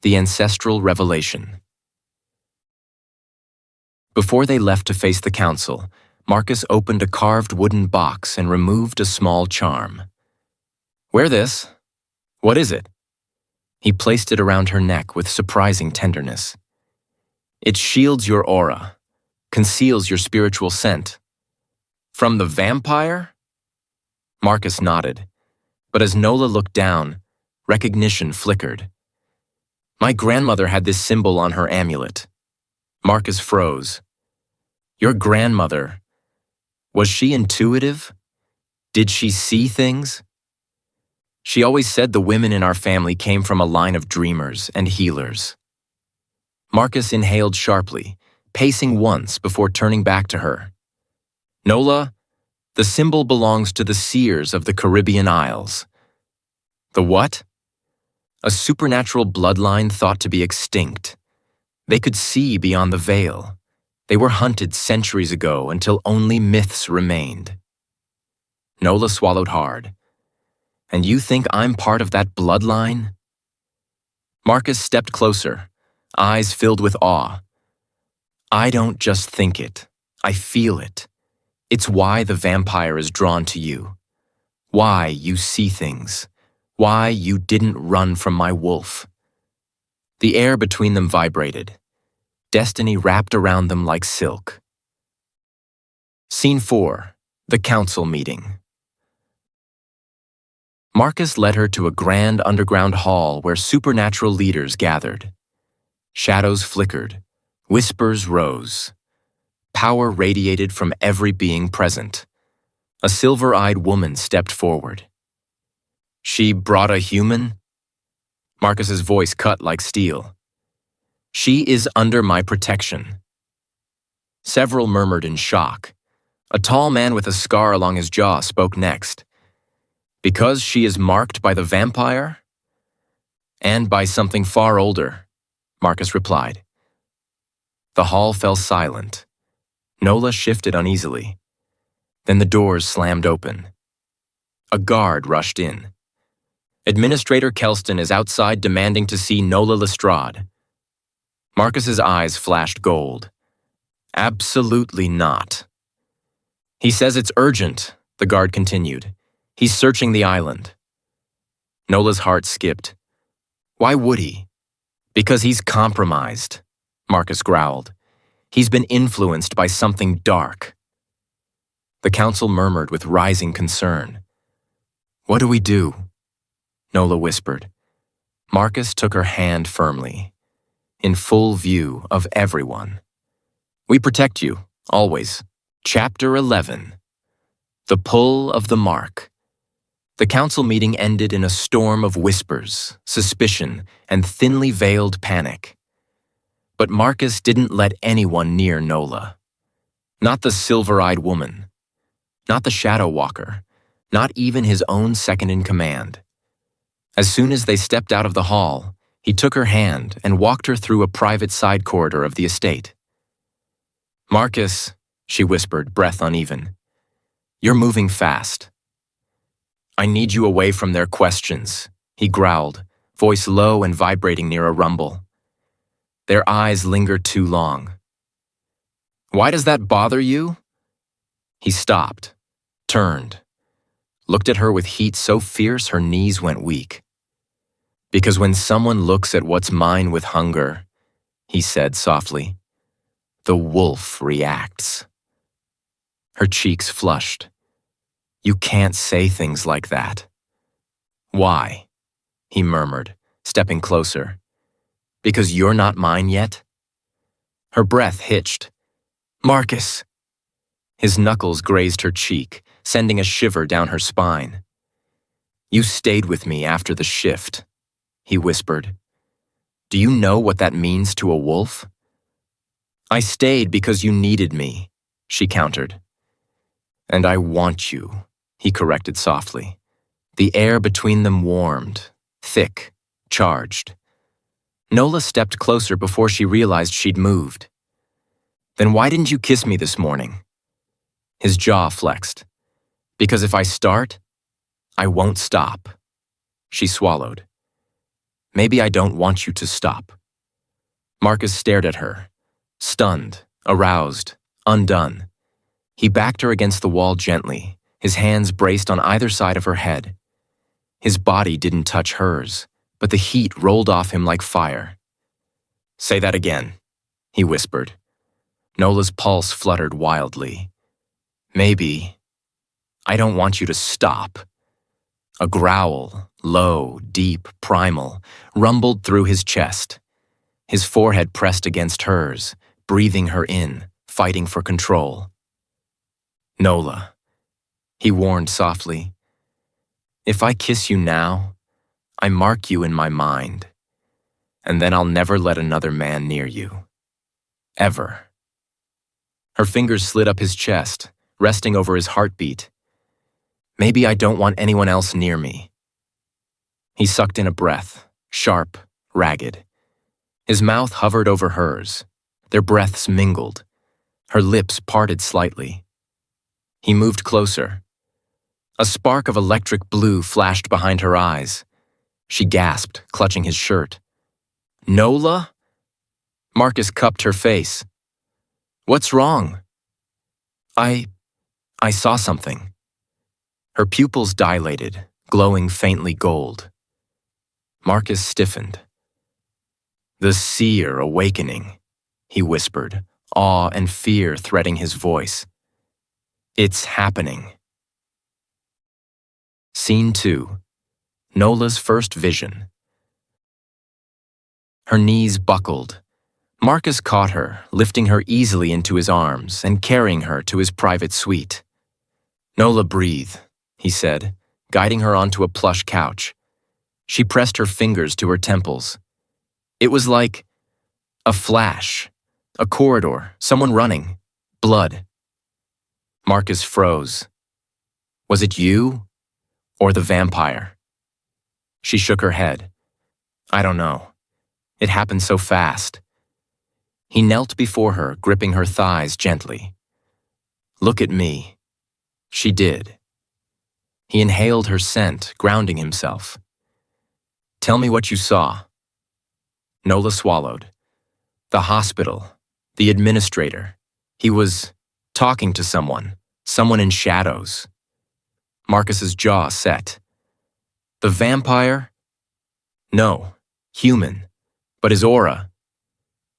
The Ancestral Revelation. Before they left to face the council, Marcus opened a carved wooden box and removed a small charm. "Wear this. What is it?" He placed it around her neck with surprising tenderness. "It shields your aura, conceals your spiritual scent." "From the vampire?" Marcus nodded, but as Nola looked down, recognition flickered. "My grandmother had this symbol on her amulet." Marcus froze. "Your grandmother, was she intuitive? Did she see things?" "She always said the women in our family came from a line of dreamers and healers." Marcus inhaled sharply, pacing once before turning back to her. "Nola, the symbol belongs to the seers of the Caribbean Isles." "The what?" "A supernatural bloodline thought to be extinct. They could see beyond the veil. They were hunted centuries ago until only myths remained." Nola swallowed hard. "And you think I'm part of that bloodline?" Marcus stepped closer, eyes filled with awe. "I don't just think it. I feel it. It's why the vampire is drawn to you. Why you see things. Why you didn't run from my wolf." The air between them vibrated. Destiny wrapped around them like silk. Scene 4. The Council Meeting. Marcus led her to a grand underground hall where supernatural leaders gathered. Shadows flickered. Whispers rose. Power radiated from every being present. A silver-eyed woman stepped forward. "She brought a human?" Marcus's voice cut like steel. "She is under my protection." Several murmured in shock. A tall man with a scar along his jaw spoke next. "Because she is marked by the vampire?" "And by something far older," Marcus replied. The hall fell silent. Nola shifted uneasily. Then the doors slammed open. A guard rushed in. "Administrator Kelston is outside demanding to see Nola Lestrade." Marcus's eyes flashed gold. "Absolutely not." "He says it's urgent," the guard continued. "He's searching the island." Nola's heart skipped. "Why would he?" "Because he's compromised," Marcus growled. "He's been influenced by something dark." The council murmured with rising concern. "What do we do?" Nola whispered. Marcus took her hand firmly, in full view of everyone. "We protect you, always." Chapter 11. The Pull of the Mark. The council meeting ended in a storm of whispers, suspicion, and thinly veiled panic. But Marcus didn't let anyone near Nola. Not the silver-eyed woman. Not the Shadow Walker. Not even his own second-in-command. As soon as they stepped out of the hall, he took her hand and walked her through a private side corridor of the estate. "Marcus," she whispered, breath uneven, "you're moving fast." "I need you away from their questions," he growled, voice low and vibrating near a rumble. "Their eyes linger too long." "Why does that bother you?" He stopped, turned, looked at her with heat so fierce her knees went weak. "Because when someone looks at what's mine with hunger," he said softly, "the wolf reacts." Her cheeks flushed. "You can't say things like that." "Why?" he murmured, stepping closer. "Because you're not mine yet?" Her breath hitched. "Marcus!" His knuckles grazed her cheek, sending a shiver down her spine. "You stayed with me after the shift," he whispered. "Do you know what that means to a wolf?" "I stayed because you needed me," she countered. "And I want you," he corrected softly. The air between them warmed, thick, charged. Nola stepped closer before she realized she'd moved. "Then why didn't you kiss me this morning?" His jaw flexed. "Because if I start, I won't stop." She swallowed. "Maybe I don't want you to stop." Marcus stared at her, stunned, aroused, undone. He backed her against the wall gently, his hands braced on either side of her head. His body didn't touch hers, but the heat rolled off him like fire. "Say that again," he whispered. Nola's pulse fluttered wildly. "Maybe. I don't want you to stop." A growl, low, deep, primal, rumbled through his chest. His forehead pressed against hers, breathing her in, fighting for control. "Nola," he warned softly, "if I kiss you now, I mark you in my mind, and then I'll never let another man near you. Ever." Her fingers slid up his chest, resting over his heartbeat. Maybe I don't want anyone else near me. He sucked in a breath, sharp, ragged. His mouth hovered over hers. Their breaths mingled. Her lips parted slightly. He moved closer. A spark of electric blue flashed behind her eyes. She gasped, clutching his shirt. Nola? Marcus cupped her face. What's wrong? I saw something. Her pupils dilated, glowing faintly gold. Marcus stiffened. The seer awakening, he whispered, awe and fear threading his voice. It's happening. Scene 2. Nola's first vision. Her knees buckled. Marcus caught her, lifting her easily into his arms and carrying her to his private suite. Nola, breathe, he said, guiding her onto a plush couch. She pressed her fingers to her temples. It was like a flash, a corridor, someone running, blood. Marcus froze. Was it you or the vampire? She shook her head. I don't know. It happened so fast. He knelt before her, gripping her thighs gently. Look at me. She did. He inhaled her scent, grounding himself. Tell me what you saw. Nola swallowed. The hospital, the administrator. He was talking to someone in shadows. Marcus's jaw set. The vampire? No, human, but his aura.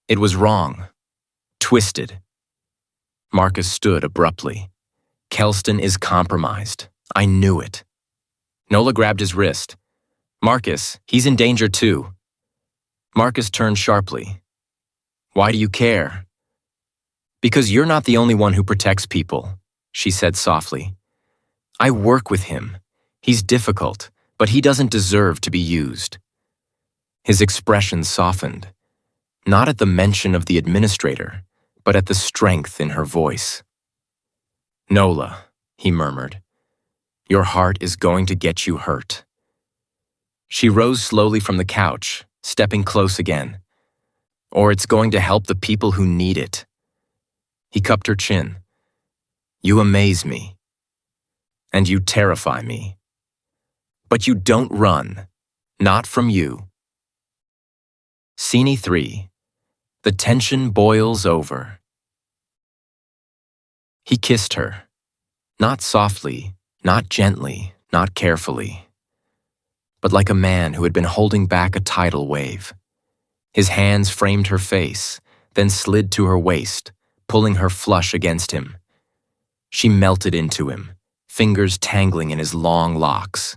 It was wrong, twisted. Marcus stood abruptly. Kelston is compromised. I knew it. Nola grabbed his wrist. Marcus, he's in danger too. Marcus turned sharply. Why do you care? Because you're not the only one who protects people, she said softly. I work with him. He's difficult, but he doesn't deserve to be used. His expression softened, not at the mention of the administrator, but at the strength in her voice. Nola, he murmured, your heart is going to get you hurt. She rose slowly from the couch, stepping close again. Or it's going to help the people who need it. He cupped her chin. You amaze me. And you terrify me. But you don't run. Not from you. Scene 3. The tension boils over. He kissed her. Not softly, not gently, not carefully. But like a man who had been holding back a tidal wave. His hands framed her face, then slid to her waist, pulling her flush against him. She melted into him, fingers tangling in his long locks.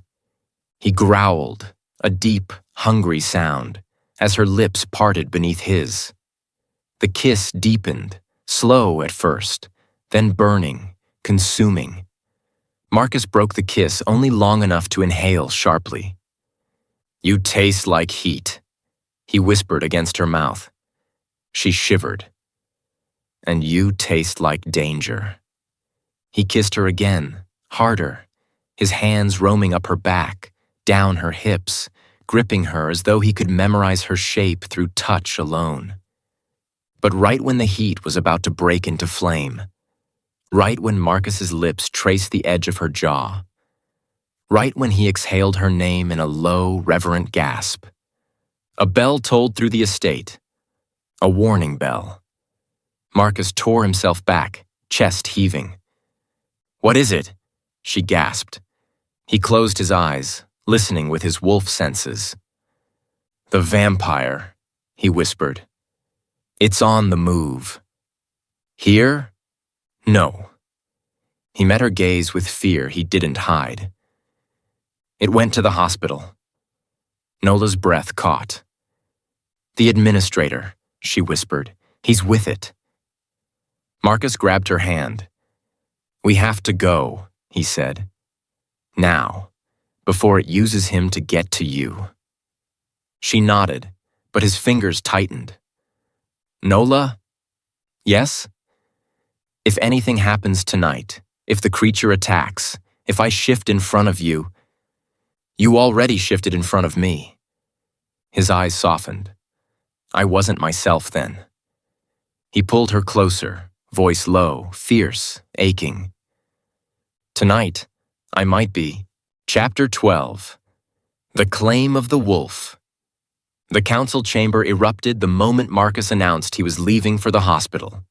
He growled, a deep, hungry sound, as her lips parted beneath his. The kiss deepened, slow at first, then burning, consuming. Marcus broke the kiss only long enough to inhale sharply. You taste like heat, he whispered against her mouth. She shivered. And you taste like danger. He kissed her again, harder, his hands roaming up her back, down her hips, gripping her as though he could memorize her shape through touch alone. But right when the heat was about to break into flame, right when Marcus's lips traced the edge of her jaw, right when he exhaled her name in a low, reverent gasp, a bell tolled through the estate, a warning bell. Marcus tore himself back, chest heaving. What is it? She gasped. He closed his eyes, listening with his wolf senses. The vampire, he whispered. It's on the move. Here? No. He met her gaze with fear he didn't hide. It went to the hospital. Nola's breath caught. The administrator, she whispered. He's with it. Marcus grabbed her hand. We have to go, he said. Now, before it uses him to get to you. She nodded, but his fingers tightened. Nola? Yes? If anything happens tonight, if the creature attacks, if I shift in front of you, you already shifted in front of me." His eyes softened. I wasn't myself then. He pulled her closer, voice low, fierce, aching. "Tonight, I might be." Chapter 12. The Claim of the Wolf. The council chamber erupted the moment Marcus announced he was leaving for the hospital.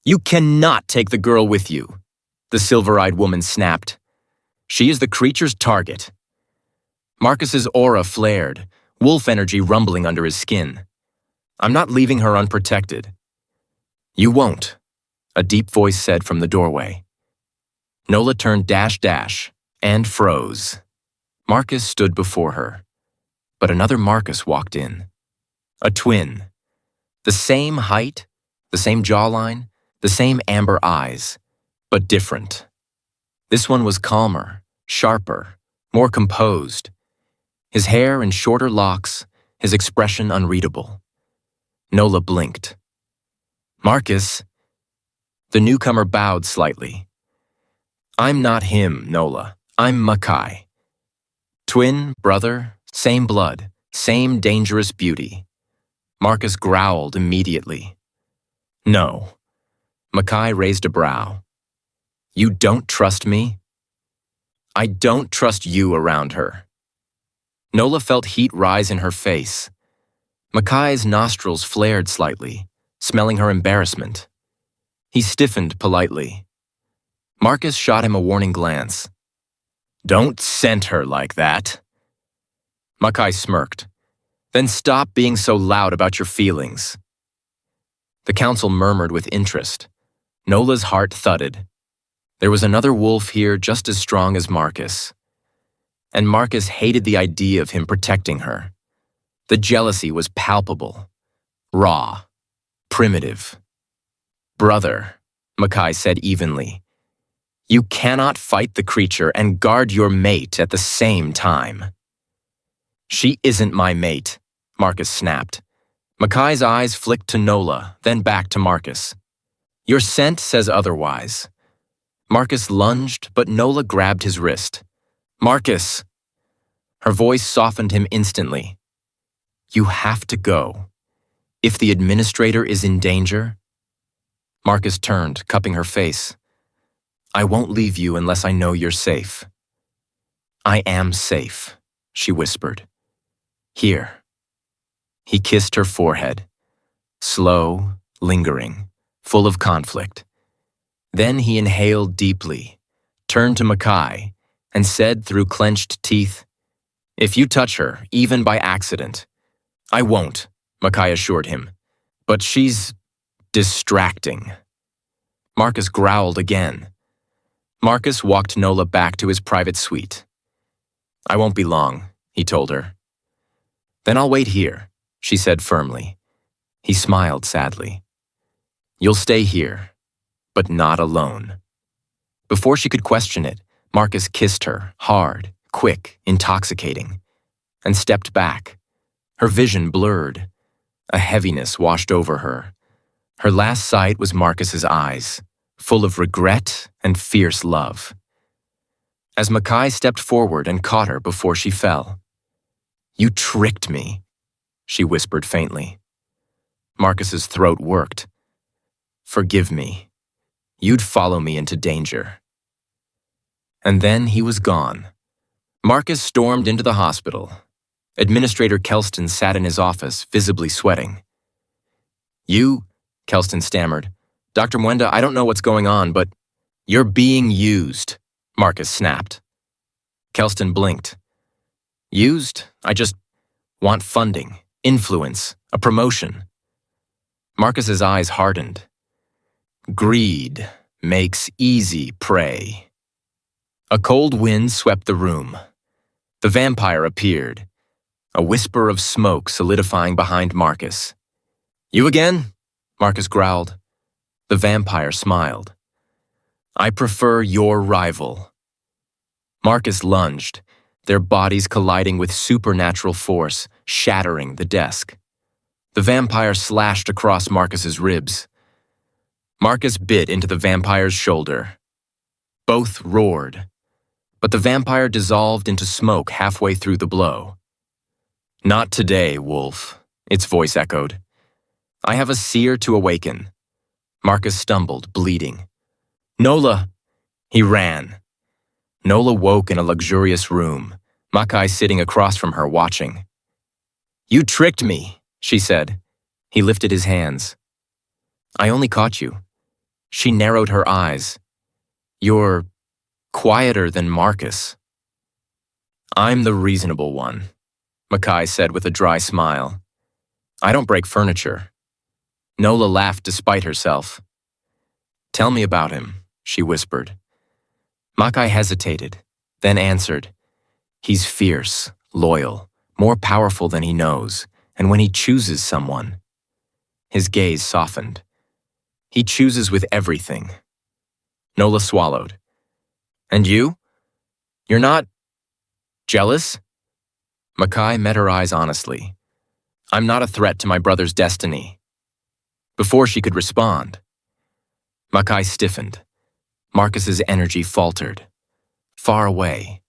"You cannot take the girl with you," the silver-eyed woman snapped. "She is the creature's target." Marcus's aura flared, wolf energy rumbling under his skin. "I'm not leaving her unprotected." "You won't," a deep voice said from the doorway. Nola turned dash and froze. Marcus stood before her. But another Marcus walked in. A twin. The same height, the same jawline, the same amber eyes, but different. This one was calmer, sharper, more composed. His hair in shorter locks, his expression unreadable. Nola blinked. "Marcus." The newcomer bowed slightly. "I'm not him, Nola. I'm Makai." Twin, brother, same blood, same dangerous beauty. Marcus growled immediately. "No." Makai raised a brow. "You don't trust me?" "I don't trust you around her." Nola felt heat rise in her face. Makai's nostrils flared slightly, smelling her embarrassment. He stiffened politely. Marcus shot him a warning glance. "Don't scent her like that." Makai smirked. "Then stop being so loud about your feelings." The council murmured with interest. Nola's heart thudded. There was another wolf here just as strong as Marcus. And Marcus hated the idea of him protecting her. The jealousy was palpable, raw, primitive. "Brother," Makai said evenly, "you cannot fight the creature and guard your mate at the same time." "She isn't my mate," Marcus snapped. Makai's eyes flicked to Nola, then back to Marcus. "Your scent says otherwise." Marcus lunged, but Nola grabbed his wrist. "Marcus!" Her voice softened him instantly. "You have to go. If the administrator is in danger..." Marcus turned, cupping her face. "I won't leave you unless I know you're safe." "I am safe," she whispered. "Here." He kissed her forehead. Slow, lingering, full of conflict. Then he inhaled deeply, turned to Makai, and said through clenched teeth, "If you touch her, even by accident..." "I won't," Makai assured him. "But she's distracting." Marcus growled again. Marcus walked Nola back to his private suite. "I won't be long," he told her. "Then I'll wait here," she said firmly. He smiled sadly. "You'll stay here, but not alone." Before she could question it, Marcus kissed her, hard, quick, intoxicating, and stepped back. Her vision blurred. A heaviness washed over her. Her last sight was Marcus's eyes, full of regret and fierce love. As Makai stepped forward and caught her before she fell. "You tricked me," she whispered faintly. Marcus's throat worked. "Forgive me. You'd follow me into danger." And then he was gone. Marcus stormed into the hospital. Administrator Kelston sat in his office, visibly sweating. "You," Kelston stammered. "Dr. Mwenda, I don't know what's going on, but..." "You're being used," Marcus snapped. Kelston blinked. "Used? I just want funding, influence, a promotion." Marcus's eyes hardened. "Greed makes easy prey." A cold wind swept the room. The vampire appeared, a whisper of smoke solidifying behind Marcus. "You again?" Marcus growled. The vampire smiled. "I prefer your rival." Marcus lunged, their bodies colliding with supernatural force, shattering the desk. The vampire slashed across Marcus's ribs. Marcus bit into the vampire's shoulder. Both roared, but the vampire dissolved into smoke halfway through the blow. "Not today, wolf," its voice echoed. "I have a seer to awaken." Marcus stumbled, bleeding. "Nola!" He ran. Nola woke in a luxurious room, Makai sitting across from her watching. "You tricked me," she said. He lifted his hands. "I only caught you." She narrowed her eyes. "You're quieter than Marcus." "I'm the reasonable one," Makai said with a dry smile. "I don't break furniture." Nola laughed despite herself. "Tell me about him," she whispered. Makai hesitated, then answered. "He's fierce, loyal, more powerful than he knows, and when he chooses someone..." His gaze softened. "He chooses with everything." Nola swallowed. "And you? You're not jealous?" Makai met her eyes honestly. "I'm not a threat to my brother's destiny." Before she could respond, Makai stiffened. Marcus's energy faltered. Far away.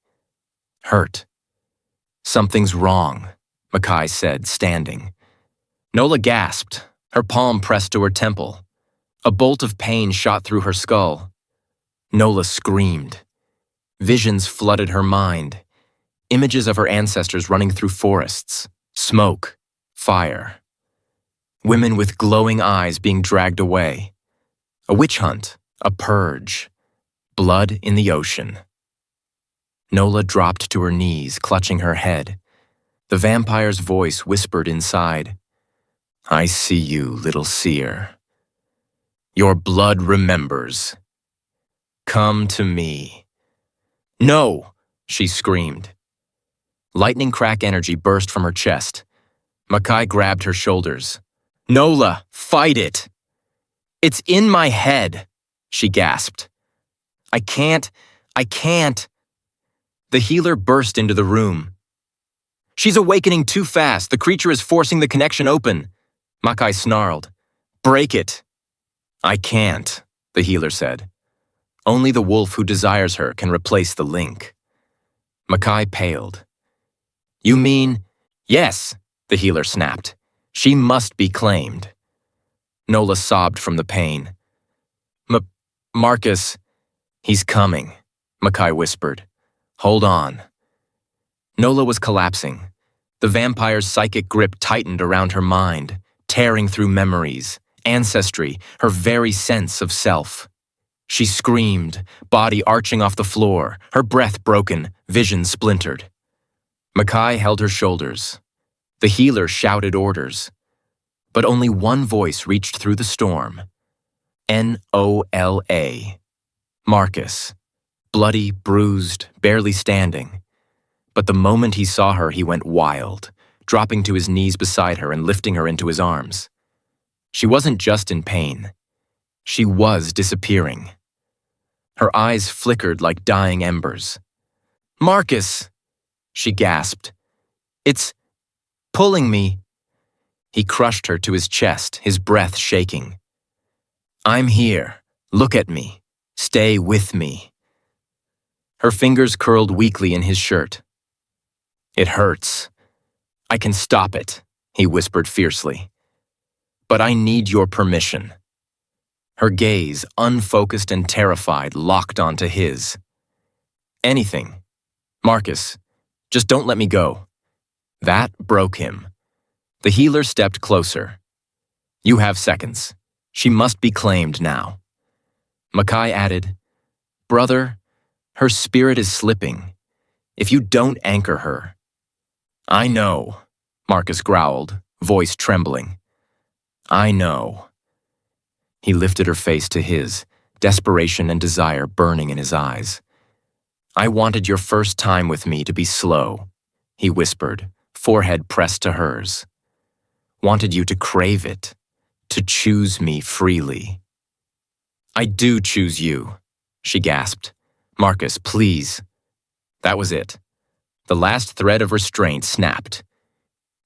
Hurt. "Something's wrong," Makai said, standing. Nola gasped, her palm pressed to her temple. A bolt of pain shot through her skull. Nola screamed. Visions flooded her mind. Images of her ancestors running through forests, smoke, fire. Women with glowing eyes being dragged away. A witch hunt, a purge. Blood in the ocean. Nola dropped to her knees, clutching her head. The vampire's voice whispered inside. "I see you, little seer. Your blood remembers. Come to me." "No!" she screamed. Lightning crack energy burst from her chest. Makai grabbed her shoulders. "Nola, fight it!" "It's in my head," she gasped. I can't. The healer burst into the room. "She's awakening too fast. The creature is forcing the connection open." Makai snarled. "Break it." "I can't," the healer said. "Only the wolf who desires her can replace the link." Makai paled. "You mean..." "Yes," the healer snapped. "She must be claimed." Nola sobbed from the pain. Marcus... "He's coming," Makai whispered. "Hold on." Nola was collapsing. The vampire's psychic grip tightened around her mind, tearing through memories, ancestry, her very sense of self. She screamed, body arching off the floor, her breath broken, vision splintered. Makai held her shoulders. The healer shouted orders. But only one voice reached through the storm. Nola. Marcus. Bloody, bruised, barely standing. But the moment he saw her, he went wild, dropping to his knees beside her and lifting her into his arms. She wasn't just in pain. She was disappearing. Her eyes flickered like dying embers. "Marcus!" she gasped. "It's pulling me." He crushed her to his chest, his breath shaking. "I'm here. Look at me. Stay with me." Her fingers curled weakly in his shirt. "It hurts. I can stop it," he whispered fiercely. "But I need your permission." Her gaze, unfocused and terrified, locked onto his. "Anything. Marcus, just don't let me go." That broke him. The healer stepped closer. "You have seconds. She must be claimed now." Makai added, "Brother, her spirit is slipping. If you don't anchor her..." "I know," Marcus growled, voice trembling. "I know." He lifted her face to his, desperation and desire burning in his eyes. "I wanted your first time with me to be slow," he whispered, forehead pressed to hers. "Wanted you to crave it, to choose me freely." "I do choose you," she gasped. "Marcus, please." That was it. The last thread of restraint snapped.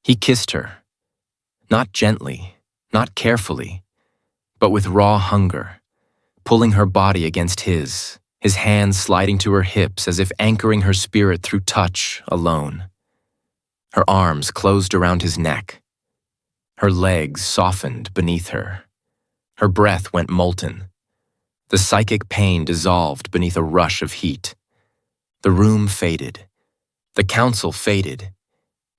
He kissed her. Not gently, not carefully, but with raw hunger, pulling her body against his hands sliding to her hips as if anchoring her spirit through touch alone. Her arms closed around his neck. Her legs softened beneath her. Her breath went molten. The psychic pain dissolved beneath a rush of heat. The room faded. The council faded.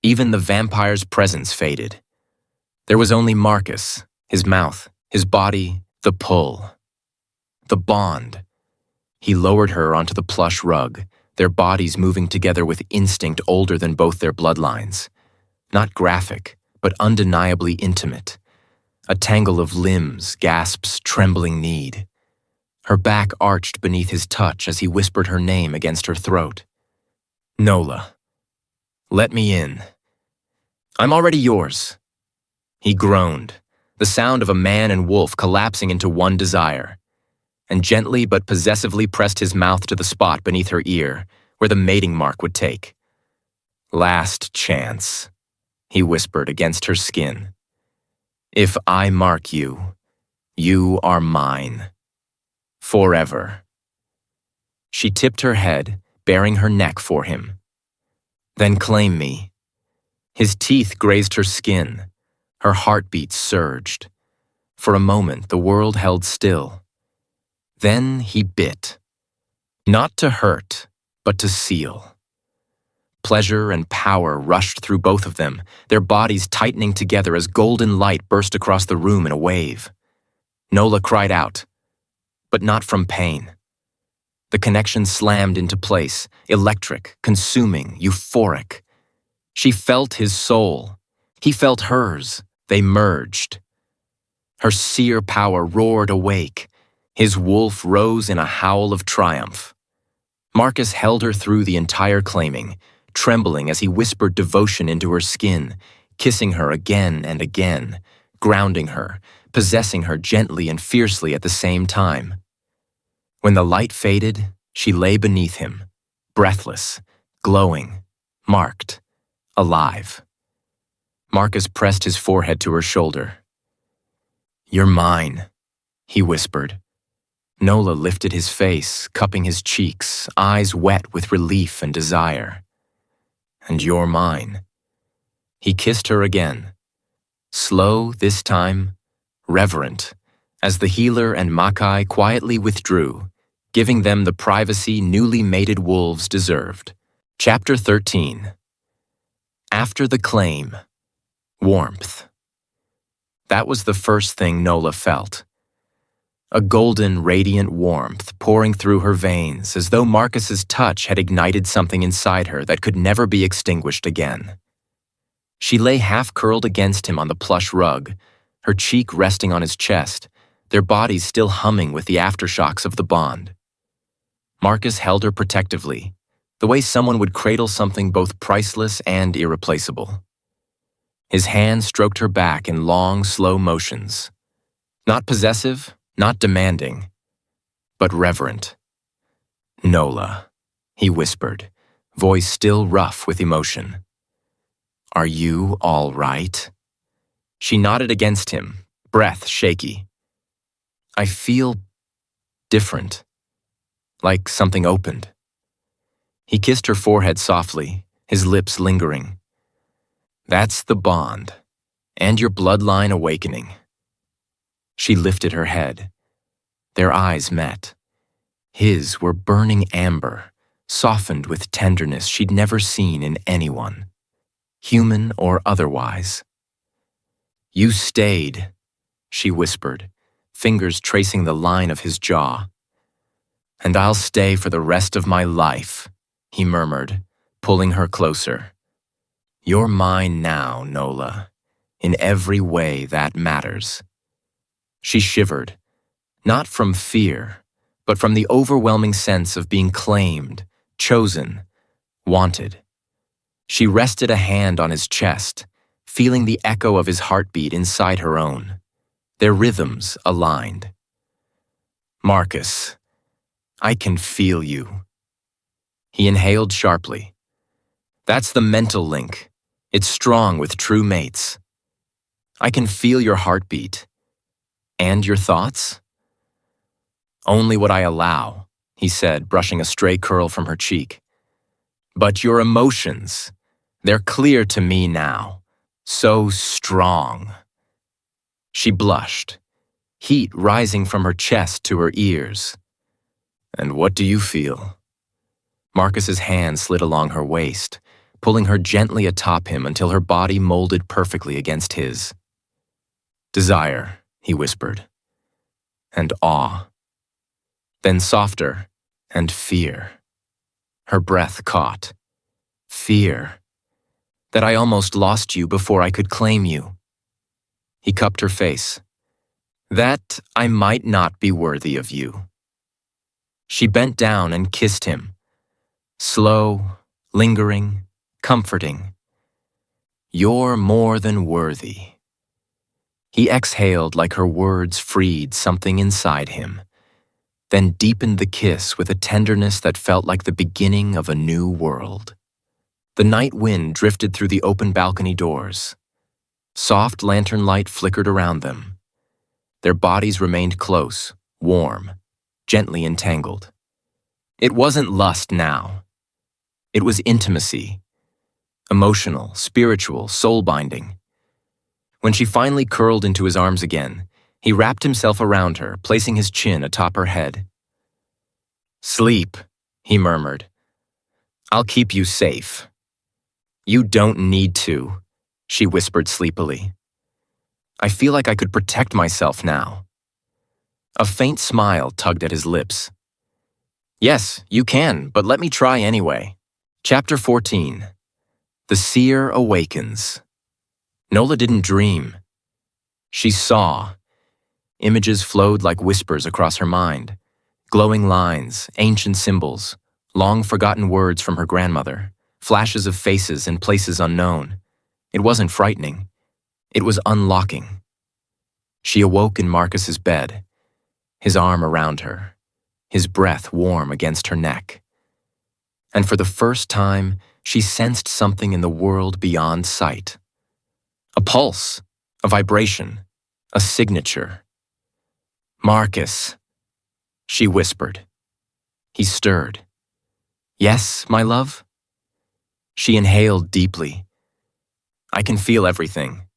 Even the vampire's presence faded. There was only Marcus, his mouth, his body, the pull. The bond. He lowered her onto the plush rug, their bodies moving together with instinct older than both their bloodlines. Not graphic, but undeniably intimate. A tangle of limbs, gasps, trembling need. Her back arched beneath his touch as he whispered her name against her throat. Nola. Let me in. I'm already yours. He groaned, the sound of a man and wolf collapsing into one desire, and gently but possessively pressed his mouth to the spot beneath her ear, where the mating mark would take. Last chance, he whispered against her skin. If I mark you, you are mine. Forever. She tipped her head, baring her neck for him. Then claim me. His teeth grazed her skin. Her heartbeat surged. For a moment, the world held still. Then he bit. Not to hurt, but to seal. Pleasure and power rushed through both of them, their bodies tightening together as golden light burst across the room in a wave. Nola cried out, but not from pain. The connection slammed into place, electric, consuming, euphoric. She felt his soul. He felt hers. They merged. Her seer power roared awake. His wolf rose in a howl of triumph. Marcus held her through the entire claiming, trembling as he whispered devotion into her skin, kissing her again and again, grounding her, possessing her gently and fiercely at the same time. When the light faded, she lay beneath him, breathless, glowing, marked, alive. Marcus pressed his forehead to her shoulder. You're mine, he whispered. Nola lifted his face, cupping his cheeks, eyes wet with relief and desire. And you're mine. He kissed her again. Slow this time, reverent, as the healer and Makai quietly withdrew, giving them the privacy newly mated wolves deserved. Chapter 13. After the claim. Warmth. That was the first thing Nola felt. A golden, radiant warmth pouring through her veins as though Marcus's touch had ignited something inside her that could never be extinguished again. She lay half-curled against him on the plush rug, her cheek resting on his chest, their bodies still humming with the aftershocks of the bond. Marcus held her protectively, the way someone would cradle something both priceless and irreplaceable. His hand stroked her back in long, slow motions. Not possessive, not demanding, but reverent. Nola, he whispered, voice still rough with emotion. Are you all right? She nodded against him, breath shaky. I feel different, like something opened. He kissed her forehead softly, his lips lingering. That's the bond, and your bloodline awakening. She lifted her head. Their eyes met. His were burning amber, softened with tenderness she'd never seen in anyone, human or otherwise. You stayed, she whispered, fingers tracing the line of his jaw. And I'll stay for the rest of my life, he murmured, pulling her closer. You're mine now, Nola, in every way that matters. She shivered, not from fear, but from the overwhelming sense of being claimed, chosen, wanted. She rested a hand on his chest, feeling the echo of his heartbeat inside her own, their rhythms aligned. Marcus, I can feel you. He inhaled sharply. That's the mental link. It's strong with true mates. I can feel your heartbeat. And your thoughts? Only what I allow, he said, brushing a stray curl from her cheek. But your emotions, they're clear to me now. So strong. She blushed, heat rising from her chest to her ears. And what do you feel? Marcus's hand slid along her waist, pulling her gently atop him until her body molded perfectly against his. Desire, he whispered. And awe. Then softer, and fear. Her breath caught. Fear. That I almost lost you before I could claim you. He cupped her face. That I might not be worthy of you. She bent down and kissed him. Slow, lingering, comforting. You're more than worthy. He exhaled like her words freed something inside him, then deepened the kiss with a tenderness that felt like the beginning of a new world. The night wind drifted through the open balcony doors. Soft lantern light flickered around them. Their bodies remained close, warm, gently entangled. It wasn't lust now. It was intimacy. Emotional, spiritual, soul-binding. When she finally curled into his arms again, he wrapped himself around her, placing his chin atop her head. Sleep, he murmured. I'll keep you safe. You don't need to, she whispered sleepily. I feel like I could protect myself now. A faint smile tugged at his lips. Yes, you can, but let me try anyway. Chapter 14. The Seer Awakens. Nola didn't dream. She saw. Images flowed like whispers across her mind. Glowing lines, ancient symbols, long-forgotten words from her grandmother, flashes of faces and places unknown. It wasn't frightening. It was unlocking. She awoke in Marcus's bed, his arm around her, his breath warm against her neck. And for the first time, she sensed something in the world beyond sight. A pulse, a vibration, a signature. Marcus, she whispered. He stirred. Yes, my love? She inhaled deeply. I can feel everything.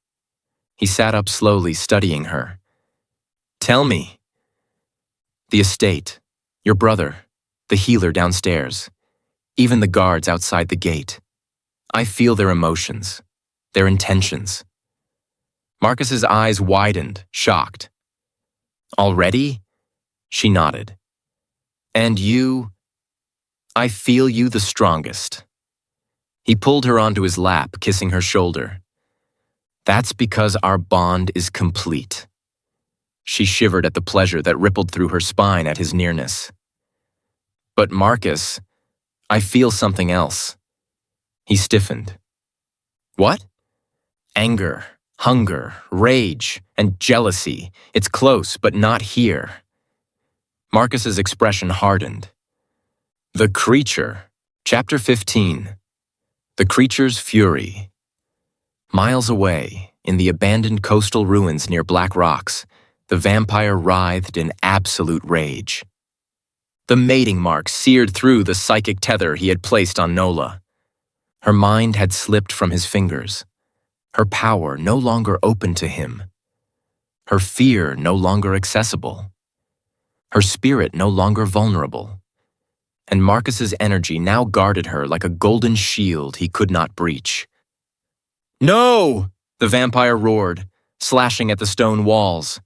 He sat up slowly, studying her. Tell me. The estate, your brother, the healer downstairs, even the guards outside the gate. I feel their emotions, their intentions. Marcus's eyes widened, shocked. Already? She nodded. And you? I feel you the strongest. He pulled her onto his lap, kissing her shoulder. That's because our bond is complete. She shivered at the pleasure that rippled through her spine at his nearness. But Marcus, I feel something else. He stiffened. What? Anger, hunger, rage, and jealousy. It's close, but not here. Marcus's expression hardened. The Creature, Chapter 15. The Creature's Fury. Miles away, in the abandoned coastal ruins near Black Rocks, the vampire writhed in absolute rage. The mating mark seared through the psychic tether he had placed on Nola. Her mind had slipped from his fingers, her power no longer open to him, her fear no longer accessible, her spirit no longer vulnerable, and Marcus's energy now guarded her like a golden shield he could not breach. No! The vampire roared, slashing at the stone walls.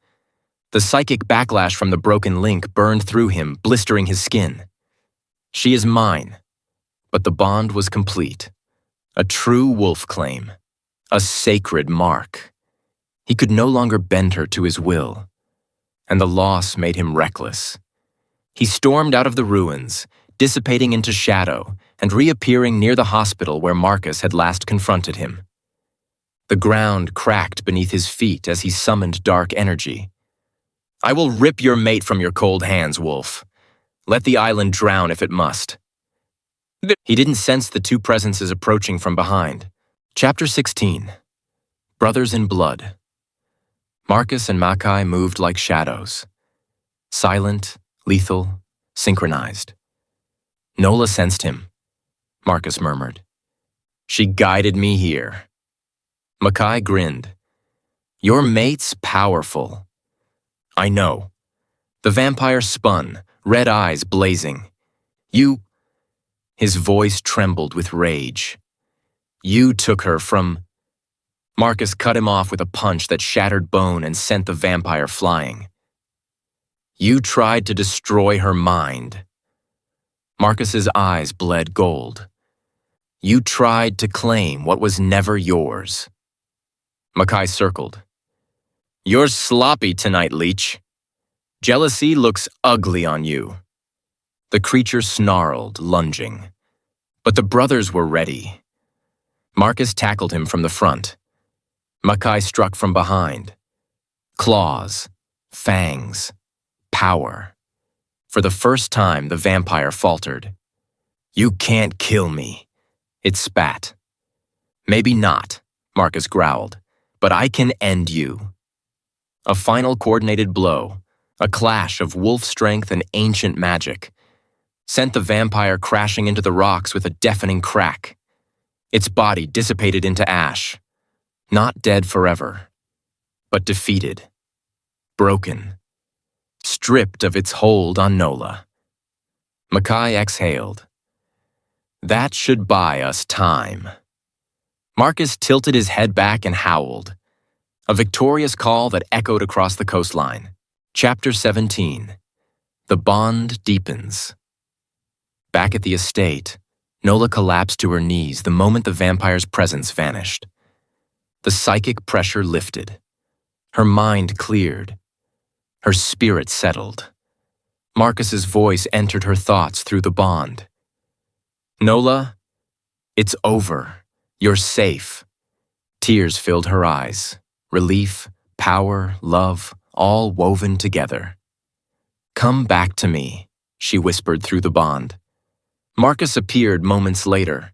The psychic backlash from the broken link burned through him, blistering his skin. She is mine, but the bond was complete. A true wolf claim, a sacred mark. He could no longer bend her to his will, and the loss made him reckless. He stormed out of the ruins, dissipating into shadow and reappearing near the hospital where Marcus had last confronted him. The ground cracked beneath his feet as he summoned dark energy. I will rip your mate from your cold hands, wolf. Let the island drown if it must. He didn't sense the two presences approaching from behind. Chapter 16. Brothers in Blood. Marcus and Makai moved like shadows. Silent, lethal, synchronized. Nola sensed him, Marcus murmured. She guided me here. Makai grinned. Your mate's powerful. I know. The vampire spun, red eyes blazing. You... His voice trembled with rage. You took her from... Marcus cut him off with a punch that shattered bone and sent the vampire flying. You tried to destroy her mind. Marcus's eyes bled gold. You tried to claim what was never yours. Makai circled. You're sloppy tonight, leech. Jealousy looks ugly on you. The creature snarled, lunging. But the brothers were ready. Marcus tackled him from the front. Makai struck from behind. Claws, fangs, power. For the first time, the vampire faltered. You can't kill me, it spat. Maybe not, Marcus growled, but I can end you. A final coordinated blow, a clash of wolf strength and ancient magic, sent the vampire crashing into the rocks with a deafening crack. Its body dissipated into ash, not dead forever, but defeated, broken, stripped of its hold on Nola. Makai exhaled. That should buy us time. Marcus tilted his head back and howled, a victorious call that echoed across the coastline. Chapter 17. The Bond Deepens. Back at the estate, Nola collapsed to her knees the moment the vampire's presence vanished. The psychic pressure lifted. Her mind cleared. Her spirit settled. Marcus's voice entered her thoughts through the bond. Nola, it's over. You're safe. Tears filled her eyes. Relief, power, love, all woven together. Come back to me, she whispered through the bond. Marcus appeared moments later.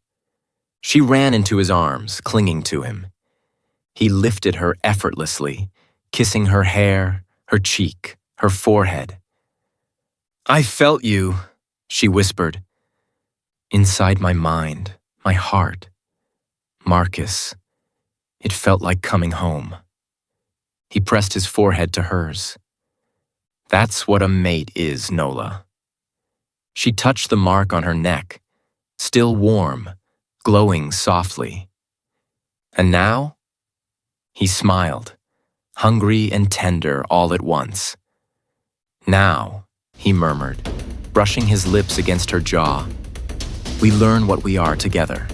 She ran into his arms, clinging to him. He lifted her effortlessly, kissing her hair, her cheek, her forehead. I felt you, she whispered. Inside my mind, my heart. Marcus. It felt like coming home. He pressed his forehead to hers. That's what a mate is, Nola. She touched the mark on her neck, still warm, glowing softly. And now? He smiled, hungry and tender all at once. Now, he murmured, brushing his lips against her jaw, we learn what we are together.